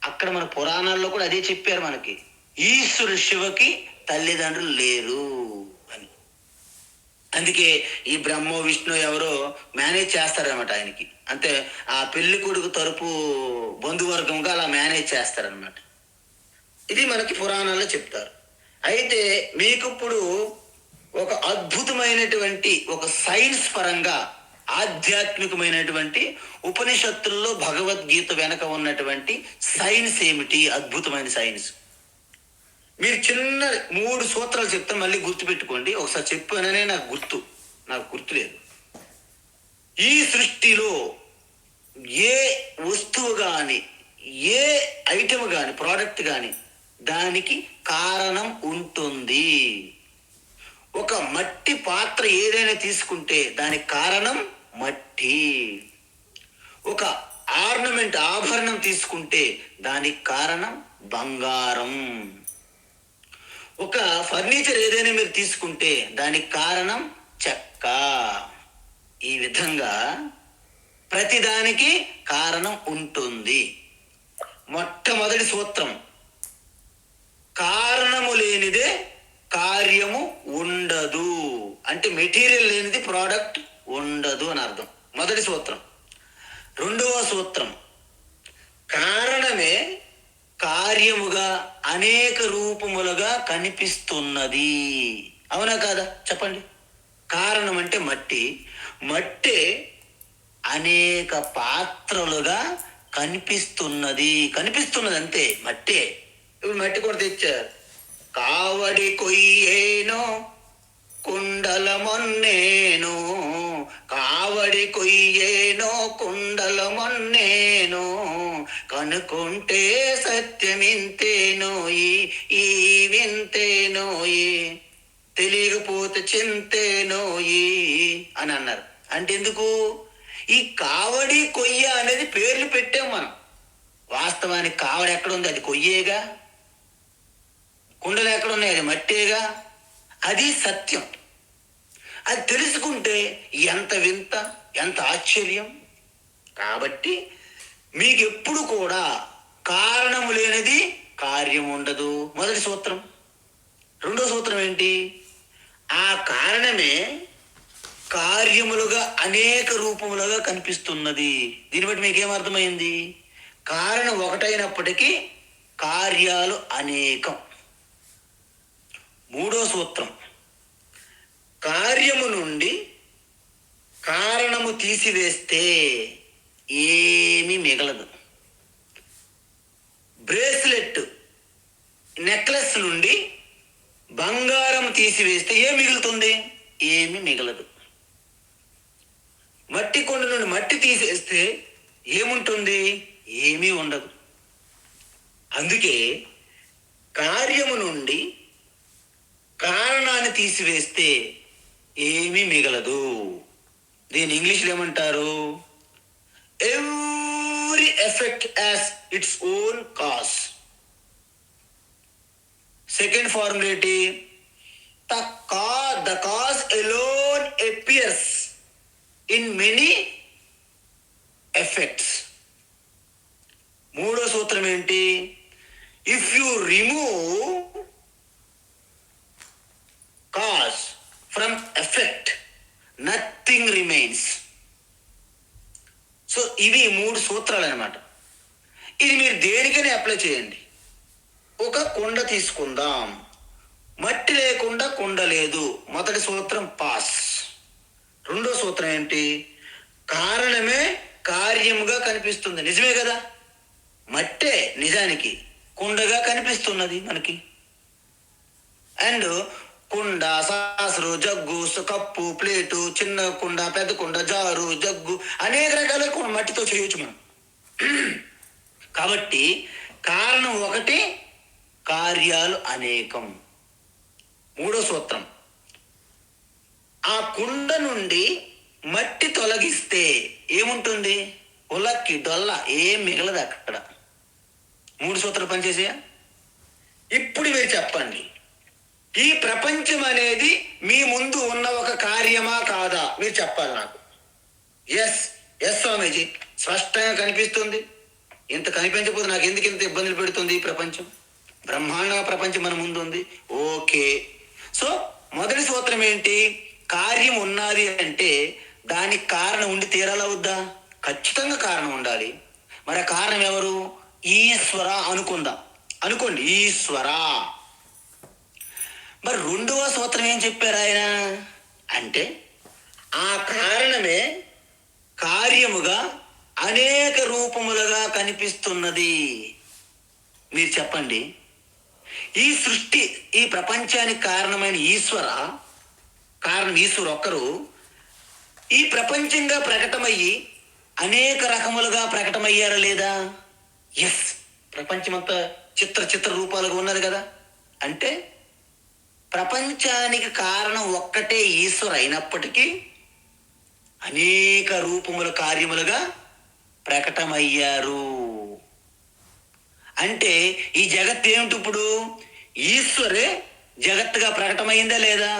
A: అక్కడ మన పురాణాల్లో కూడా అదే చెప్పారు మనకి, ఈశ్వరు శివకి తల్లిదండ్రులు లేరు అని. అందుకే ఈ బ్రహ్మ విష్ణు ఎవరో మేనేజ్ చేస్తారనమాట ఆయనకి. అంటే ఆ పెళ్లి కొడుకు తరపు బంధువర్గంగా అలా మేనేజ్ చేస్తారనమాట. ఇది మనకి పురాణాల్లో చెప్తారు. అయితే మీకు ఇప్పుడు ఒక అద్భుతమైనటువంటి ఒక సైన్స్ పరంగా ఆధ్యాత్మికమైనటువంటి ఉపనిషత్తుల్లో భగవద్గీత వెనక ఉన్నటువంటి సైన్స్ ఏమిటి, అద్భుతమైన సైన్స్. మీరు చిన్న 3 సూత్రాలు చెప్తాను, మళ్ళీ గుర్తుపెట్టుకోండి. ఒకసారి చెప్పాననే నాకు గుర్తులేదు. ఈ సృష్టిలో ఏ వస్తువు కానీ, ఏ ఐటమ్ కానీ, ప్రోడక్ట్ కానీ దానికి కారణం ఉంటుంది. ఒక మట్టి పాత్ర ఏదైనా తీసుకుంటే దానికి కారణం మట్టి. ఒక ఆర్నమెంట్, ఆభరణం తీసుకుంటే దానికి కారణం బంగారం. ఒక ఫర్నిచర్ ఏదైనా మీరు తీసుకుంటే దానికి కారణం చెక్క. ఈ విధంగా ప్రతిదానికి కారణం ఉంటుంది. మొట్టమొదటి సూత్రం, కారణము లేనిదే కార్యము ఉండదు. అంటే మెటీరియల్ లేనిది ప్రోడక్ట్ ఉండదు అని అర్థం. మొదటి సూత్రం. రెండవ సూత్రం, కారణమే కార్యముగా అనేక రూపములుగా కనిపిస్తున్నది. అవునా కాదా చెప్పండి? కారణం అంటే మట్టి, మట్టే అనేక పాత్రలుగా కనిపిస్తున్నది అంతే, మట్టే. ఇప్పుడు మట్టి కూడా తెచ్చారు. కావడి కొయ్యేనో కుండల మొన్నేను, కావడి కొయ్యేనో కుండల మొన్నేను, కనుకుంటే సత్యమింతేనోయి ఈ వింతేనోయి, తెలియకపోతే చింతేనోయి అని అన్నారు. అంటే ఎందుకు? ఈ కావడి కొయ్య అనేది పేర్లు పెట్టాం మనం. వాస్తవానికి కావడి ఎక్కడుంది? అది కొయ్యేగా. కుండలు ఎక్కడున్నాయి? అది మట్టేగా. అది సత్యం. అది తెలుసుకుంటే ఎంత వింత, ఎంత ఆశ్చర్యం. కాబట్టి మీకు ఎప్పుడు కూడా కారణము లేనిది కార్యం ఉండదు, మొదటి సూత్రం. రెండో సూత్రం ఏంటి? ఆ కారణమే కార్యములుగా అనేక రూపములుగా కనిపిస్తున్నది. దీన్ని బట్టి మీకేమర్థమైంది? కారణం ఒకటైనప్పటికీ కార్యాలు అనేకం. మూడో సూత్రం, కార్యము నుండి కారణము తీసివేస్తే ఏమీ మిగలదు. బ్రేస్లెట్, నెక్లెస్ నుండి బంగారం తీసివేస్తే ఏం మిగులుతుంది? ఏమీ మిగలదు. మట్టి కొండ నుండి మట్టి తీసేస్తే ఏముంటుంది? ఏమీ ఉండదు. అందుకే కార్యము నుండి కారణాన్ని తీసివేస్తే ఏమీ మిగలదు. దీని ఇంగ్లీష్లో ఏమంటారు? Every effect has its own cause. Second formula ఏంటి? The cause alone appears in many effects. మూడో సూత్రం ఏంటి? If you remove cause from effect nothing remains. So ఇవి మూడు సూత్రాలు అన్నమాట. ఇది మీరు దేనికైనా అప్లై చేయండి. ఒక కుండ తీసుకుందాం, మట్టి లేకుండా కుండ లేదు. మొదటి సూత్రం పాస్. రెండో సూత్రం ఏంటి? కారణమే కార్యముగా కనిపిస్తుంది. నిజమే కదా? మట్టే నిజానికి కుండగా కనిపిస్తున్నది మనకి. అండ్ కుండ, సాసరు, జగ్గు, కప్పు, ప్లేటు, చిన్న కుండ, పెద్ద కుండ, జారు, జగ్గు, అనేక రకాల మట్టితో చేయొచ్చు మనం. కాబట్టి కారణం ఒకటి, కార్యాలు అనేకం. మూడో సూత్రం, ఆ కుండ నుండి మట్టి తొలగిస్తే ఏముంటుంది? ఉలక్కి డొల్ల ఏం మిగలదు అక్కడ. మూడు సూత్రాలు పనిచేసాయా? ఇప్పుడు మీరు చెప్పండి, ఈ ప్రపంచం అనేది మీ ముందు ఉన్న ఒక కార్యమా కాదా? మీరు చెప్పాలి నాకు. ఎస్ స్వామీజీ, స్పష్టంగా కనిపిస్తుంది. ఇంత కనిపించకపోతే నాకు ఎందుకు ఇంత ఇబ్బందులు పెడుతుంది ఈ ప్రపంచం? బ్రహ్మాండ ప్రపంచం మన ముందు ఉంది. ఓకే. సో మొదటి సూత్రం ఏంటి? కార్యం ఉన్నది అంటే దానికి కారణం ఉండి తీరాలా వద్దా? ఖచ్చితంగా కారణం ఉండాలి. మరి ఆ కారణం ఎవరు? ఈశ్వర అనుకోండి, ఈశ్వర. మరి రెండవ సూత్రం ఏం చెప్పారు ఆయన అంటే, ఆ కారణమే కార్యముగా అనేక రూపములుగా కనిపిస్తున్నది. మీరు చెప్పండి, ఈ సృష్టి, ఈ ప్రపంచానికి కారణమైన ఈశ్వరు ఒక్కరు ఈ ప్రపంచంగా ప్రకటమయ్యి అనేక రకములుగా ప్రకటమయ్యారా లేదా? ఎస్. ప్రపంచమంతా చిత్ర రూపాలుగా ఉన్నది కదా. అంటే ప్రపంచానికి కారణం ఒక్కటే ఈశ్వరు అయినప్పటికీ అనేక రూపముల కార్యములుగా ప్రకటమయ్యారు. అంటే ఈ జగత్ ఏమిటి? ఇప్పుడు ఈశ్వరే జగత్తుగా ప్రకటమైందా లేదా?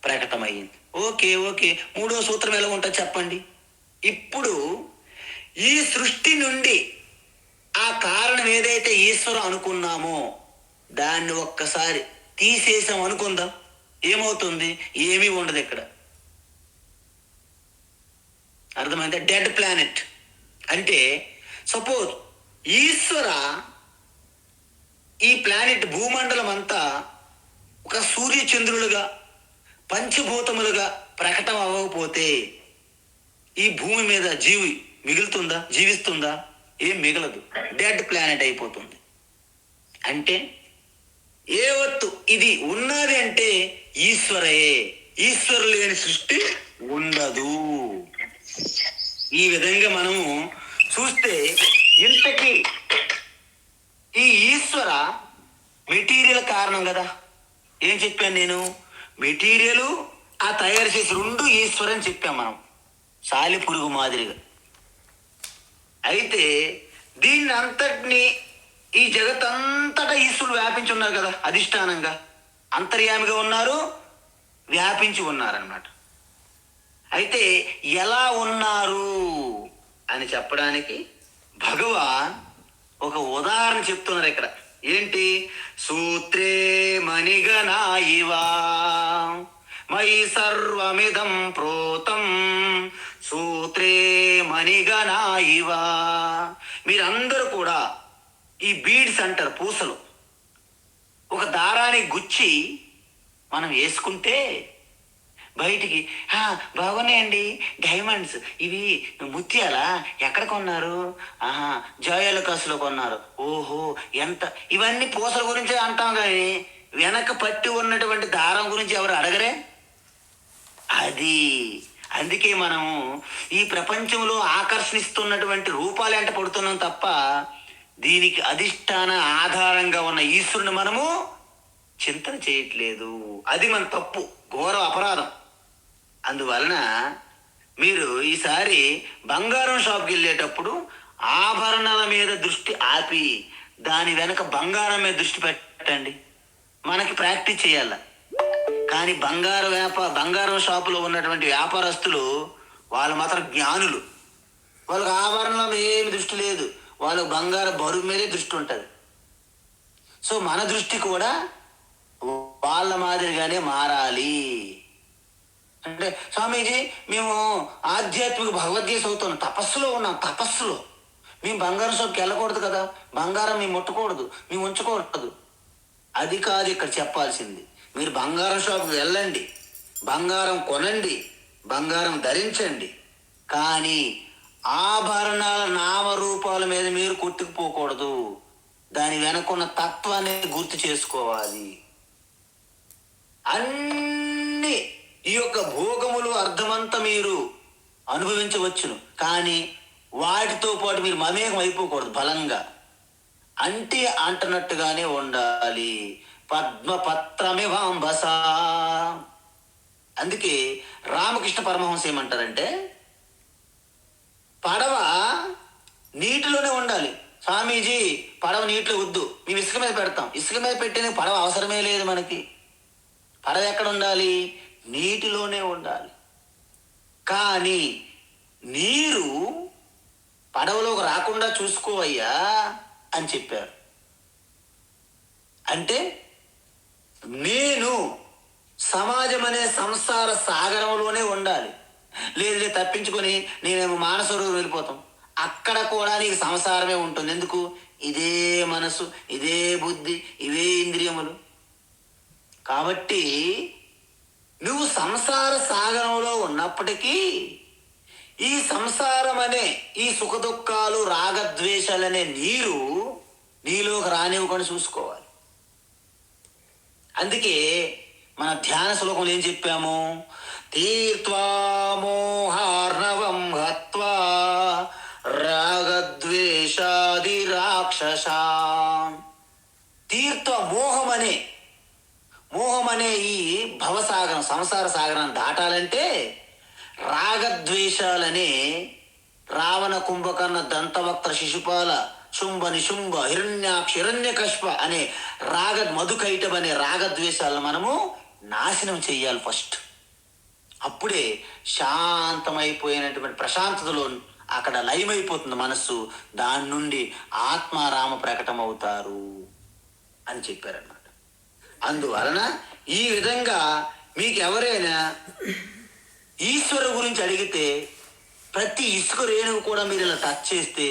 A: ప్రకటమైంది. ఓకే. మూడో సూత్రం ఎలా ఉంటుంది చెప్పండి. ఇప్పుడు ఈ సృష్టి నుండి ఆ కారణం ఏదైతే ఈశ్వరం అనుకున్నామో దాన్ని ఒక్కసారి తీసేసాం అనుకుందాం, ఏమవుతుంది? ఏమీ ఉండదు ఇక్కడ. అర్థమైందా? డెడ్ ప్లానెట్ అంటే సపోజ్ ఈశ్వర ఈ ప్లానెట్ భూమండలం అంతా ఒక సూర్యచంద్రులుగా పంచభూతములుగా ప్రకటన అవ్వకపోతే ఈ భూమి మీద మిగులుతుందా? జీవిస్తుందా? ఏం మిగలదు. డెడ్ ప్లానెట్ అయిపోతుంది. అంటే ఏ వత్తు ఇది ఉన్నది అంటే ఈశ్వరయే. ఈశ్వరు లేని సృష్టి ఉండదు. ఈ విధంగా మనము చూస్తే ఇంతకీ ఈ ఈశ్వర మెటీరియల్ కారణం కదా. ఏం చెప్పాను నేను? మెటీరియల్ ఆ తయారు చేసి రెండు ఈశ్వరు అని చెప్పాం మనం, సాలి పురుగు మాదిరిగా. అయితే దీన్ని అంతటిని ఈ జగత్ అంతటా ఈశ్వరుడు వ్యాపించి ఉన్నారు కదా, అధిష్టానంగా అంతర్యామిగా ఉన్నారు, వ్యాపించి ఉన్నారన్నమాట. అయితే ఎలా ఉన్నారు అని చెప్పడానికి భగవాన్ ఒక ఉదాహరణ చెప్తున్నారు ఇక్కడ. ఏంటి? సూత్రే మణిగణా ఇవా మయి సర్వమిదం ప్రోతం సూత్రే మణిగణా ఇవా. మీరందరూ కూడా ఈ బీడ్స్ అంటారు, పూసలు, ఒక దారాన్ని గుచ్చి మనం వేసుకుంటే బయటికి బాగున్నాయండి డైమండ్స్, ఇవి ముత్యాలా, ఎక్కడ కొన్నారు? జాయాలకాసులో కొన్నారు. ఓహో ఎంత! ఇవన్నీ పూసల గురించి అంటాం, కానీ వెనక పట్టి ఉన్నటువంటి దారం గురించి ఎవరు అడగరే. అది అందుకే మనము ఈ ప్రపంచంలో ఆకర్షిస్తున్నటువంటి రూపాలు ఎంట పడుతున్నాం తప్ప దీనికి అధిష్టాన ఆధారంగా ఉన్న ఈశ్వరుని మనము చింతన చేయట్లేదు. అది మన తప్పు, ఘోర అపరాధం. అందువలన మీరు ఈసారి బంగారం షాప్కి వెళ్ళేటప్పుడు ఆభరణాల మీద దృష్టి ఆపి దాని వెనక బంగారం మీద దృష్టి పెట్టండి. మనకి ప్రాక్టీస్ చేయాల. కానీ బంగారం షాపులో ఉన్నటువంటి వ్యాపారస్తులు వాళ్ళు మాత్రం జ్ఞానులు. వాళ్ళకి ఆభరణం ఏమి దృష్టి లేదు, వాళ్ళకు బంగారం బరువు మీదే దృష్టి ఉంటుంది. సో మన దృష్టి కూడా వాళ్ళ మాదిరిగానే మారాలి. అంటే స్వామీజీ మేము ఆధ్యాత్మిక భగవద్గీత అవుతున్నాం, తపస్సులో ఉన్నాం. తపస్సులో మేము బంగారం షాప్కి వెళ్ళకూడదు కదా, బంగారం మేము ముట్టకూడదు, మేము ఉంచకూడదు. అది కాదు ఇక్కడ చెప్పాల్సింది. మీరు బంగారం షాప్కి వెళ్ళండి, బంగారం కొనండి, బంగారం ధరించండి, కానీ ఆభరణాల నామరూపాల మీద మీరు కొట్టుకుపోకూడదు. దాని వెనకున్న తత్వాన్ని గుర్తు చేసుకోవాలి. అన్ని ఈ యొక్క భోగములు అర్థమంతా మీరు అనుభవించవచ్చును, కానీ వాటితో పాటు మీరు మమేకం అయిపోకూడదు. బలంగా అంటే అంటున్నట్టుగానే ఉండాలి. పద్మపత్రమివాంబస. అందుకే రామకృష్ణ పరమహంస ఏమంటారంటే పడవ నీటిలోనే ఉండాలి. స్వామీజీ పడవ నీటిలో వద్దు, మేము ఇసుక మీద పెడతాం. ఇసుక మీద పెట్టేందుకు పడవ అవసరమే లేదు మనకి. పడవ ఎక్కడ ఉండాలి? నీటిలోనే ఉండాలి. కానీ నీరు పడవలోకి రాకుండా చూసుకోవయ్యా అని చెప్పారు. అంటే నేను సమాజం అనే సంసార సాగరంలోనే ఉండాలి. లేదు తప్పించుకొని నేనేమో మానసరోవరం వెళ్ళిపోతాం, అక్కడ కూడా నీకు సంసారమే ఉంటుంది. ఎందుకు? ఇదే మనసు, ఇదే బుద్ధి, ఇవే ఇంద్రియములు. కాబట్టి నువ్వు సంసార సాగరంలో ఉన్నప్పటికీ ఈ సంసారం అనే ఈ సుఖ దుఃఖాలు రాగద్వేషాలనే నీరు నీలోకి రానివ్వకుండా చూసుకోవాలి. అందుకే మన ధ్యాన శ్లోకంలో ఏం చెప్పాము? తీర్త్వా మోహార్ణవం హత్వా రాగద్వేషాది రాక్షసాన్. తీర్త్వ మోహం అనే ఈ భవసాగరం, సంసార సాగరాన్ని దాటాలంటే రాగద్వేషాలనే రావణ, కుంభకర్ణ, దంతవక్త, శిశుపాల, శుంభ, నిశుంభ, హిరణ్యాక్ష, హిరణ్యకశ్ప అనే మధుకైటం అనే రాగద్వేషాలను మనము నాశనం చెయ్యాలి ఫస్ట్. అప్పుడే శాంతమైపోయినటువంటి ప్రశాంతతలో అక్కడ లయమైపోతుంది మనస్సు. దాని నుండి ఆత్మారామ ప్రకటమవుతారు అని చెప్పారన్నమాట. అందువలన ఈ విధంగా మీకు ఎవరైనా ఈశ్వరు గురించి అడిగితే ప్రతి ఇసుక రేణువు కూడా మీరు ఇలా టచ్ చేస్తే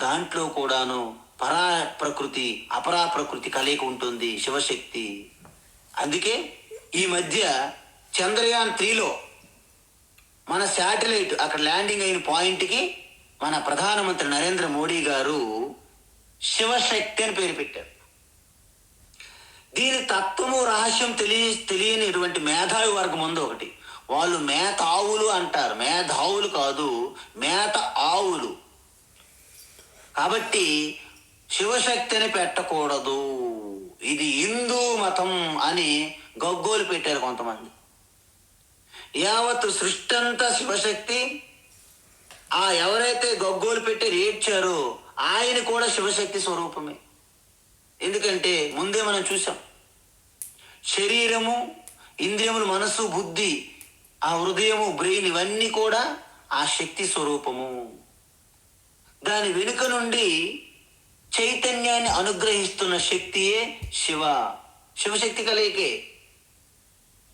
A: దాంట్లో కూడాను పరా ప్రకృతి అపరా ప్రకృతి కలయిక ఉంటుంది, శివశక్తి. అందుకే ఈ మధ్య చంద్రయాన్ 3లో మన శాటిలైట్ అక్కడ ల్యాండింగ్ అయిన పాయింట్కి మన ప్రధానమంత్రి నరేంద్ర మోడీ గారు శివశక్తి అని పేరు పెట్టారు. దీని తత్వము రహస్యం తెలియనిటువంటి మేధావి వర్గం ఉంది ఒకటి. వాళ్ళు మేత ఆవులు అంటారు, మేధావులు కాదు, మేత ఆవులు. కాబట్టి శివశక్తిని పెట్టకూడదు, ఇది హిందూ మతం అని గగ్గోలు పెట్టారు కొంతమంది. యావత్ సృష్టి అంతా శివశక్తి. ఎవరైతే గగ్గోలు పెట్టి ఏడ్చారో ఆయన కూడా శివశక్తి స్వరూపమే. ఎందుకంటే ముందే మనం చూసాం, శరీరము, ఇంద్రియములు, మనస్సు, బుద్ధి, ఆ హృదయము, బ్రెయిన్ ఇవన్నీ కూడా ఆ శక్తి స్వరూపము. దాని వెనుక నుండి చైతన్యాన్ని అనుగ్రహిస్తున్న శక్తియే శివశక్తి కలయికే.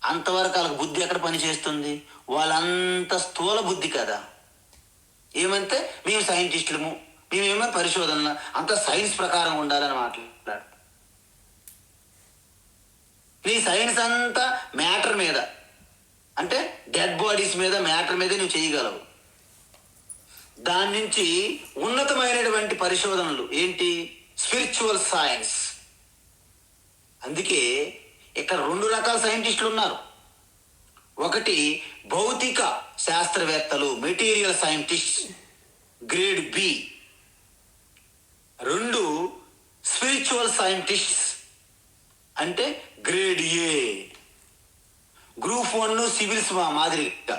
A: అంతవరకు వాళ్ళకి బుద్ధి ఎక్కడ పనిచేస్తుంది? వాళ్ళంత స్థూల బుద్ధి కదా. ఏమంటే మేము సైంటిస్టులము, మేమేమో పరిశోధనలు, అంత సైన్స్ ప్రకారం ఉండాలని మాట్లాడు. నీ సైన్స్ అంతా మ్యాటర్ మీద, అంటే డెడ్ బాడీస్ మీద, మ్యాటర్ మీద నువ్వు చేయగలవు. దాని నుంచి ఉన్నతమైనటువంటి పరిశోధనలు ఏంటి? Spiritual science. అందుకే ఇక్కడ 2 రకాల సైంటిస్టులు ఉన్నారు. ఒకటి భౌతిక శాస్త్రవేత్తలు, material scientist, grade B. 2 spiritual scientist అంటే గ్రేడ్ ఏ. గ్రూప్ 1 సివిల్స్ మాదిరిగా.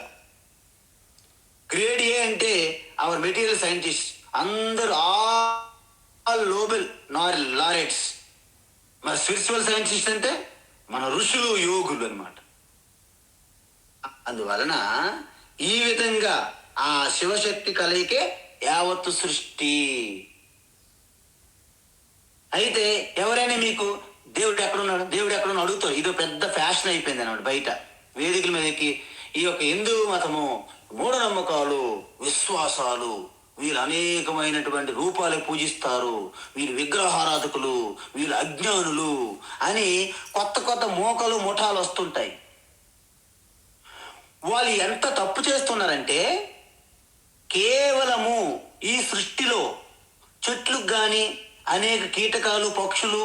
A: గ్రేడ్ ఏ అంటే అవర్ మెటీరియల్ సైంటిస్ట్, అందరూ ఆల్ నోబెల్ లారెట్స్. మరి స్పిరిచువల్ సైంటిస్ట్ అంటే మన ఋషులు, యోగులు అన్నమాట. అందువలన ఈ విధంగా ఆ శివశక్తి కలయికే యావత్తు సృష్టి. అయితే ఎవరైనా మీకు దేవుడు ఎక్కడున్నాడు, దేవుడు ఎక్కడున్నాడు అడుగుతారు. ఇదో పెద్ద ఫ్యాషన్ అయిపోయింది అన్నమాట. బయట వేదికల మీదకి ఈ యొక్క హిందూ మతము, మూఢనమ్మకాలు, విశ్వాసాలు, వీళ్ళు అనేకమైనటువంటి రూపాలు పూజిస్తారు, వీళ్ళు విగ్రహారాధకులు, వీళ్ళు అజ్ఞానులు అని కొత్త కొత్త మోకలు ముఠాలు వస్తుంటాయి. వాళ్ళు ఎంత తప్పు చేస్తున్నారంటే, కేవలము ఈ సృష్టిలో చెట్లకు కానీ, అనేక కీటకాలు, పక్షులు,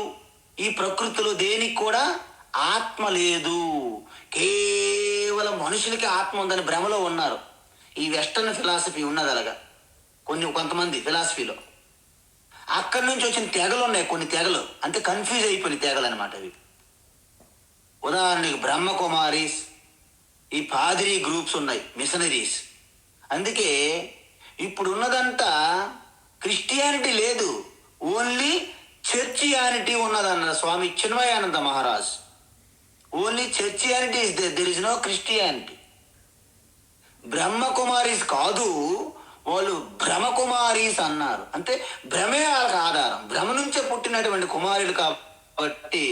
A: ఈ ప్రకృతిలో దేనికి కూడా ఆత్మ లేదు, కేవలం మనుషులకి ఆత్మ ఉందని భ్రమలో ఉన్నారు. ఈ వెస్టర్న్ ఫిలాసఫీ ఉన్నది అలాగా. కొంతమంది ఫిలాసఫీలో అక్కడి నుంచి వచ్చిన తెగలు ఉన్నాయి. కొన్ని తెగలు అంటే కన్ఫ్యూజ్ అయిపోయిన తెగలు అనమాట అవి. ఉదాహరణకి బ్రహ్మకుమారీస్, ఈ పాదిరీ గ్రూప్స్ ఉన్నాయి, మిషనరీస్. అందుకే ఇప్పుడు ఉన్నదంతా క్రిస్టియానిటీ లేదు, ఓన్లీ చర్చియానిటీ ఉన్నదన్న Swami Chinmayananda Maharaj. Only churchianity is there is no Christianity. Brahma Kumaris కాదు, వాళ్ళు బ్రహ్మకుమారీస్ అన్నారు. అంటే భ్రమే వాళ్ళకి ఆధారం, భ్రమ నుంచే పుట్టినటువంటి కుమారులు కాబట్టి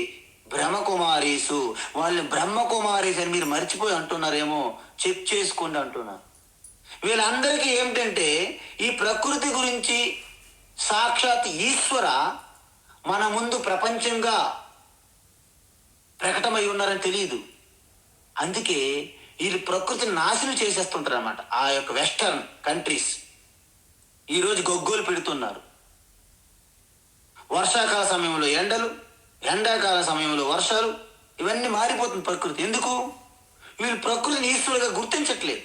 A: బ్రహ్మకుమారీసు. వాళ్ళని బ్రహ్మకుమారీస్ అని మీరు మర్చిపోయి అంటున్నారేమో, చెక్ చేసుకోండి అంటున్నారు. వీళ్ళందరికీ ఏమిటంటే ఈ ప్రకృతి గురించి సాక్షాత్ ఈశ్వర మన ముందు ప్రపంచంగా ప్రకటమై ఉన్నారని తెలియదు. అందుకే వీళ్ళు ప్రకృతిని నాశనం చేసేస్తుంటారు అన్నమాట. ఆ యొక్క వెస్టర్న్ కంట్రీస్ ఈరోజు గొగ్గోలు పెడుతున్నారు. వర్షాకాల సమయంలో ఎండలు, ఎండాకాల సమయంలో వర్షాలు, ఇవన్నీ మారిపోతుంది ప్రకృతి. ఎందుకు? వీళ్ళు ప్రకృతిని ఈశ్వరుడుగా గుర్తించట్లేదు.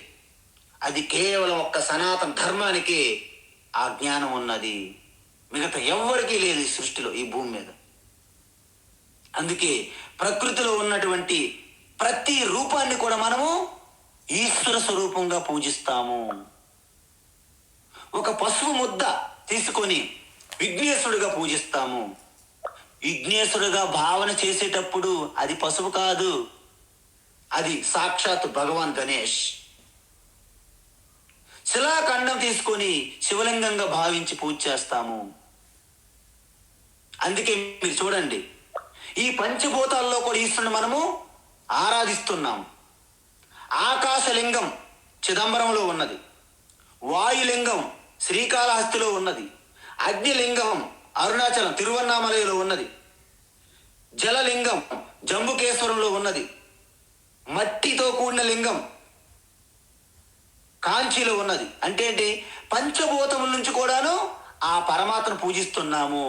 A: అది కేవలం ఒక్క సనాతన ధర్మానికి ఆ జ్ఞానం ఉన్నది, మిగతా ఎవ్వరికీ లేదు ఈ సృష్టిలో, ఈ భూమి మీద. అందుకే ప్రకృతిలో ఉన్నటువంటి ప్రతి రూపాన్ని కూడా మనము ఈశ్వర స్వరూపంగా పూజిస్తాము. ఒక పసుపు ముద్ద తీసుకొని విఘ్నేశ్వరుడిగా పూజిస్తాము. విఘ్నేశ్వరుడిగా భావన చేసేటప్పుడు అది పసుపు కాదు, అది సాక్షాత్ భగవాన్ గణేష్. శిలాఖండం తీసుకొని శివలింగంగా భావించి పూజ చేస్తాము. అందుకే మీరు చూడండి, ఈ పంచభూతాల్లో కూడా ఈశ్వరుని మనము ఆరాధిస్తున్నాం. ఆకాశలింగం చిదంబరంలో ఉన్నది, వాయులింగం శ్రీకాళహస్తిలో ఉన్నది, అగ్నిలింగం అరుణాచలం తిరువన్నామలలో ఉన్నది, జలలింగం జంబుకేశ్వరంలో ఉన్నది, మట్టితో కూడిన లింగం కాంచీలో ఉన్నది. అంటే ఏంటి? పంచభూతముల నుంచి కూడాను ఆ పరమాత్మను పూజిస్తున్నాము.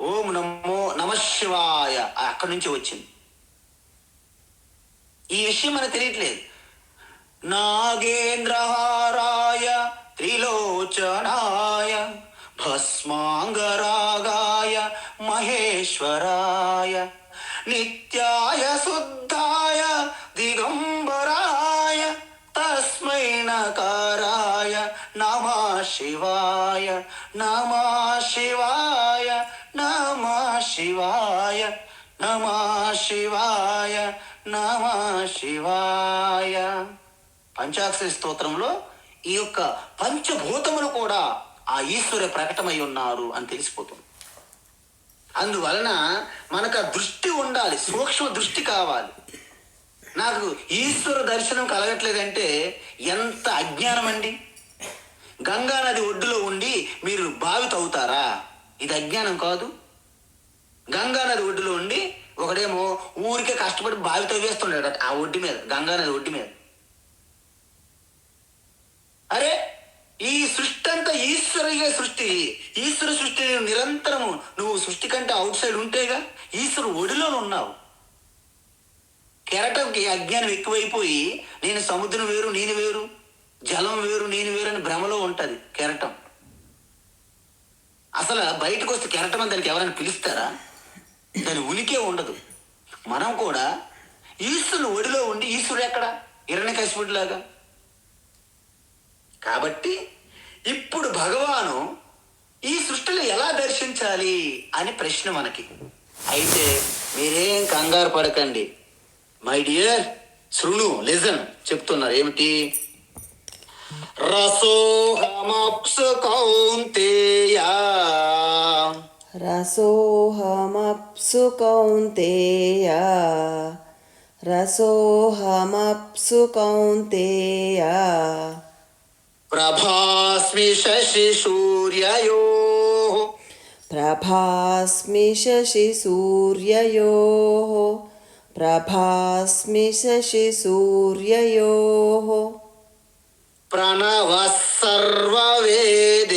A: ఓం నమో నమశివాయ అక్కడి నుంచి వచ్చింది. ఈ విషయం మనకు తెలియట్లేదు. నాగేంద్రహారాయ త్రిలోచనాయ భస్మాంగరాగాయ మహేశ్వరాయ నిత్యాయ శుద్ధాయ దిగంబరాయ తస్మై నకారాయ నమః శివాయ నమః శివాయ నమః శివాయ నమః శివాయ నమః శివాయ. పంచాక్షరి స్తోత్రంలో ఈ యొక్క పంచభూతములు కూడా ఆ ఈశ్వర ప్రకటమై ఉన్నారు అని తెలిసిపోతుంది. అందువలన మనకు ఆ దృష్టి ఉండాలి, సూక్ష్మ దృష్టి కావాలి. నాకు ఈశ్వర దర్శనం కలగట్లేదంటే ఎంత అజ్ఞానం అండి. గంగా నది ఒడ్డులో ఉండి మీరు బావి తవ్వుతారా? ఇది అజ్ఞానం కాదు. గంగా నది ఒడ్డులో ఉండి ఒకడేమో ఊరికే కష్టపడి బావి తవ్వేస్తున్నాడు ఆ ఒడ్డు మీద, గంగా నది ఒడ్డు మీద. అరే, ఈ సృష్టి అంతా ఈశ్వరుగా సృష్టి. ఈశ్వర సృష్టి నిరంతరము నువ్వు సృష్టి కంటే అవుట్ సైడ్ ఉంటేగా, ఈశ్వరు ఒడిలో ఉన్నావు. కెరటంకి అజ్ఞానం ఎక్కువైపోయి నేను సముద్రం వేరు నేను వేరు, జలం వేరు నేను వేరు అని భ్రమలో ఉంటది కెరటం. అసలు బయటకు వస్తే కెరటం అని దానికి ఎవరైనా పిలుస్తారా? దాని ఉనికే ఉండదు. మనం కూడా ఈశ్వరుని ఒడిలో ఉండి ఈశ్వరుడు ఎక్కడ? హిరణ్యకశిపుడిలాగా. కాబట్టి ఇప్పుడు భగవాను ఈ సృష్టిని ఎలా దర్శించాలి అని ప్రశ్న మనకి. అయితే మీరేం కంగారు పడకండి మై డియర్, శృణు, లిజన్ చెప్తున్నారు. ఏమిటి? రసోహమప్సు కౌంతేయ
B: రసోహమప్సు కౌంతేయ రసోహమప్సు కౌంతేయ
A: ప్రభాస్మి శశి సూర్యయోః
B: ప్రభాస్మి శశి సూర్యయోః ప్రభాస్మి శశి సూర్యయోః
A: ప్రణవః సర్వవేదేషు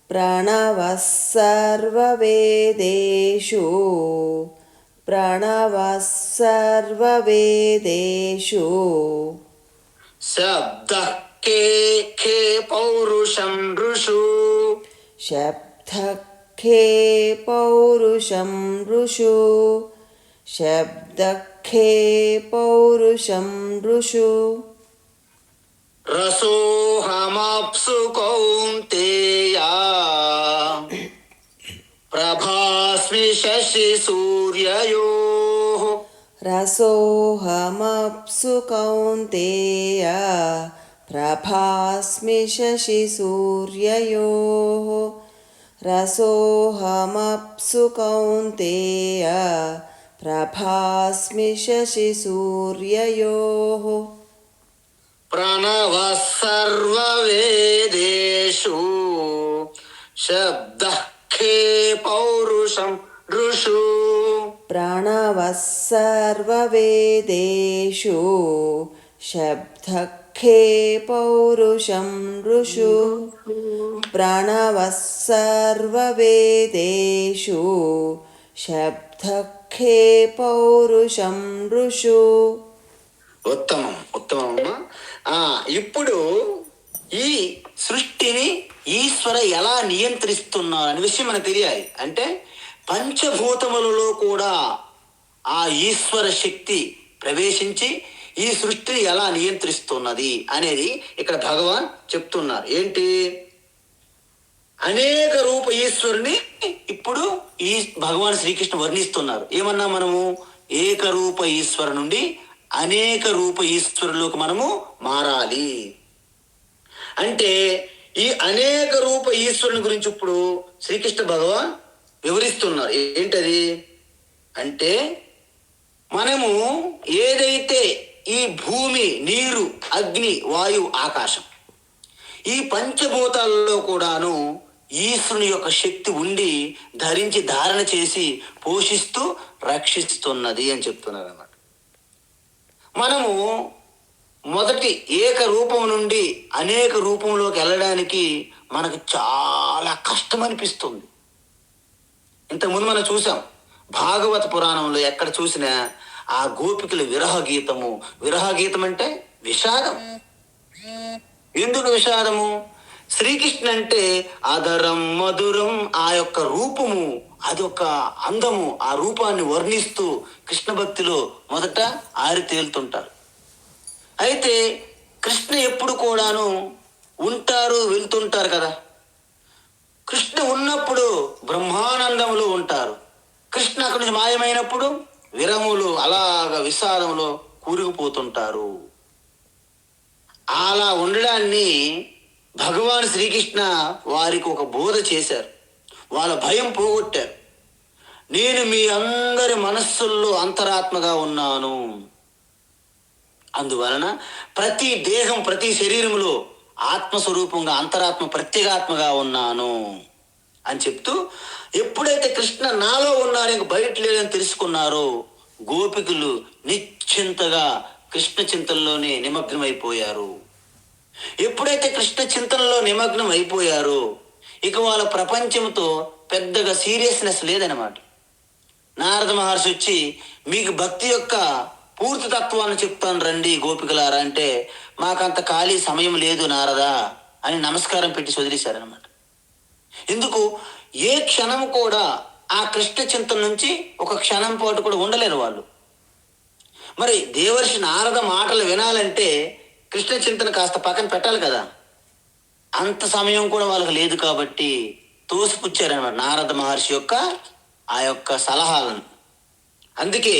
B: ప్రణవః సర్వవేదేషు ప్రణవః సర్వవేదేషు
A: శబ్దః కే కే పౌరుషం ఋషు
B: శబ్దః ఖే పౌరుషం ఋషు శబ్దః ఖే పౌరుషం ఋషు
A: రసోహమప్సు కౌంతేయ ప్రభాస్మి శశి సూర్యయోః
B: రసోహమప్సు కౌంతేయ ప్రభాస్మి శశి సూర్యయోః రసోహమప్సు కౌంతేయ ప్రభాస్మి శశి సూర్యయోః
A: ప్రణవః సర్వవేదేషు శబ్దః ఖే పౌరుషం ఋషు
B: ప్రణవః సర్వవేదేషు శబ్దః ఖే పౌరుషం ఋషు ప్రణవః సర్వవేదేషు శబ్దః ఖే పౌరుషం ఋషు.
A: ఉత్తమం, ఉత్తమమ్మా. ఇప్పుడు ఈ సృష్టిని ఈశ్వర ఎలా నియంత్రిస్తున్నారు అనే విషయం మనకు తెలియాలి. అంటే పంచభూతములలో కూడా ఆ ఈశ్వర శక్తి ప్రవేశించి ఈ సృష్టిని ఎలా నియంత్రిస్తున్నది అనేది ఇక్కడ భగవాన్ చెప్తున్నారు. ఏంటి? అనేక రూప ఈశ్వరుని ఇప్పుడు ఈ భగవాన్ శ్రీకృష్ణ వర్ణిస్తున్నారు. ఏమన్నా మనము ఏకరూప ఈశ్వరు నుండి అనేక రూప ఈశ్వరులోకి మనము మారాలి. అంటే ఈ అనేక రూప ఈశ్వరుని గురించి ఇప్పుడు శ్రీకృష్ణ భగవాన్ వివరిస్తున్నారు. ఏంటది అంటే, మనము ఏదైతే ఈ భూమి, నీరు, అగ్ని, వాయువు, ఆకాశం, ఈ పంచభూతాలలో కూడాను ఈశ్వరుని యొక్క శక్తి ఉండి ధరించి ధారణ చేసి పోషిస్తూ రక్షిస్తున్నది అని చెప్తున్నారు అన్నమాట. మనము మొదటి ఏక రూపం నుండి అనేక రూపంలోకి వెళ్ళడానికి మనకు చాలా కష్టం అనిపిస్తుంది. ఇంతకుముందు మనం చూసాం భాగవత పురాణంలో, ఎక్కడ చూసినా ఆ గోపికల విరహ గీతము. విరహ గీతం అంటే విషాదం. ఎందుకు విషాదము? శ్రీకృష్ణ అంటే అధరం మధురం, ఆ యొక్క రూపము, అదొక అందము. ఆ రూపాన్ని వర్ణిస్తూ కృష్ణ భక్తిలో మొదట ఆరి తేలుతుంటారు. అయితే కృష్ణ ఎప్పుడు కూడాను ఉంటారు, వెళ్తుంటారు కదా. కృష్ణ ఉన్నప్పుడు బ్రహ్మానందంలో ఉంటారు. కృష్ణ అక్కడి నుంచి మాయమైనప్పుడు విరములు, అలాగ విషాదంలో కూరుకుపోతుంటారు. అలా ఉండడాన్ని భగవాన్ శ్రీకృష్ణ వారికి ఒక బోధ చేశారు. వాళ్ళ భయం పోగొట్టారు. నేను మీ అందరి మనస్సుల్లో అంతరాత్మగా ఉన్నాను, అందువలన ప్రతి దేహం, ప్రతి శరీరంలో ఆత్మస్వరూపంగా, అంతరాత్మ, ప్రత్యేగాత్మగా ఉన్నాను అని చెప్తూ, ఎప్పుడైతే కృష్ణ నాలో ఉన్నారు, ఇంక బయట లేదని తెలుసుకున్నారో గోపికలు నిశ్చింతగా కృష్ణ చింతనలోనే నిమగ్నం అయిపోయారు. ఎప్పుడైతే కృష్ణ చింతనలో నిమగ్నం అయిపోయారో ఇక వాళ్ళ ప్రపంచంతో పెద్దగా సీరియస్నెస్ లేదనమాట. నారద మహర్షి వచ్చి, మీకు భక్తి యొక్క పూర్తి తత్వాన్ని చెప్తాను రండి గోపికలారా అంటే, మాకంత ఖాళీ సమయం లేదు నారదా అని నమస్కారం పెట్టి వదిలేశారనమాట. ఎందుకు? ఏ క్షణం కూడా ఆ కృష్ణ చింతన నుంచి ఒక క్షణం పాటు కూడా ఉండలేరు వాళ్ళు. మరి దేవర్షి నారద మాటలు వినాలంటే కృష్ణ చింతన కాస్త పక్కన పెట్టాలి కదా. అంత సమయం కూడా వాళ్ళకి లేదు కాబట్టి తోసిపుచ్చారనమాట నారద మహర్షి యొక్క ఆ యొక్క సలహాలను. అందుకే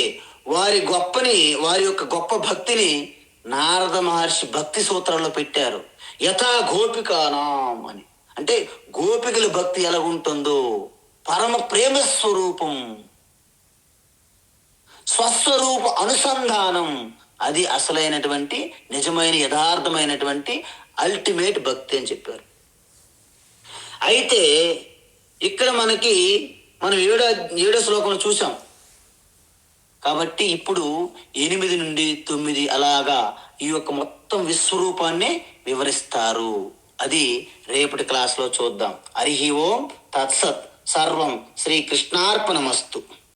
A: వారి యొక్క గొప్ప భక్తిని నారద మహర్షి భక్తి సూత్రాల్లో పెట్టారు. యథా గోపికానాం అని. అంటే గోపికల భక్తి ఎలా ఉంటుందో, పరమ ప్రేమ స్వరూపం, స్వస్వరూప అనుసంధానం, అది అసలైనటువంటి నిజమైన యథార్థమైనటువంటి అల్టిమేట్ భక్తి అని చెప్పారు. అయితే ఇక్కడ మనం ఏడో శ్లోకంలో చూసాం కాబట్టి ఇప్పుడు 8 నుండి 9 అలాగా ఈ యొక్క మొత్తం విశ్వరూపాన్ని వివరిస్తారు. అది రేపటి క్లాస్లో చూద్దాం. హరి ఓం తత్సత్. సర్వం శ్రీకృష్ణార్పణమస్తు.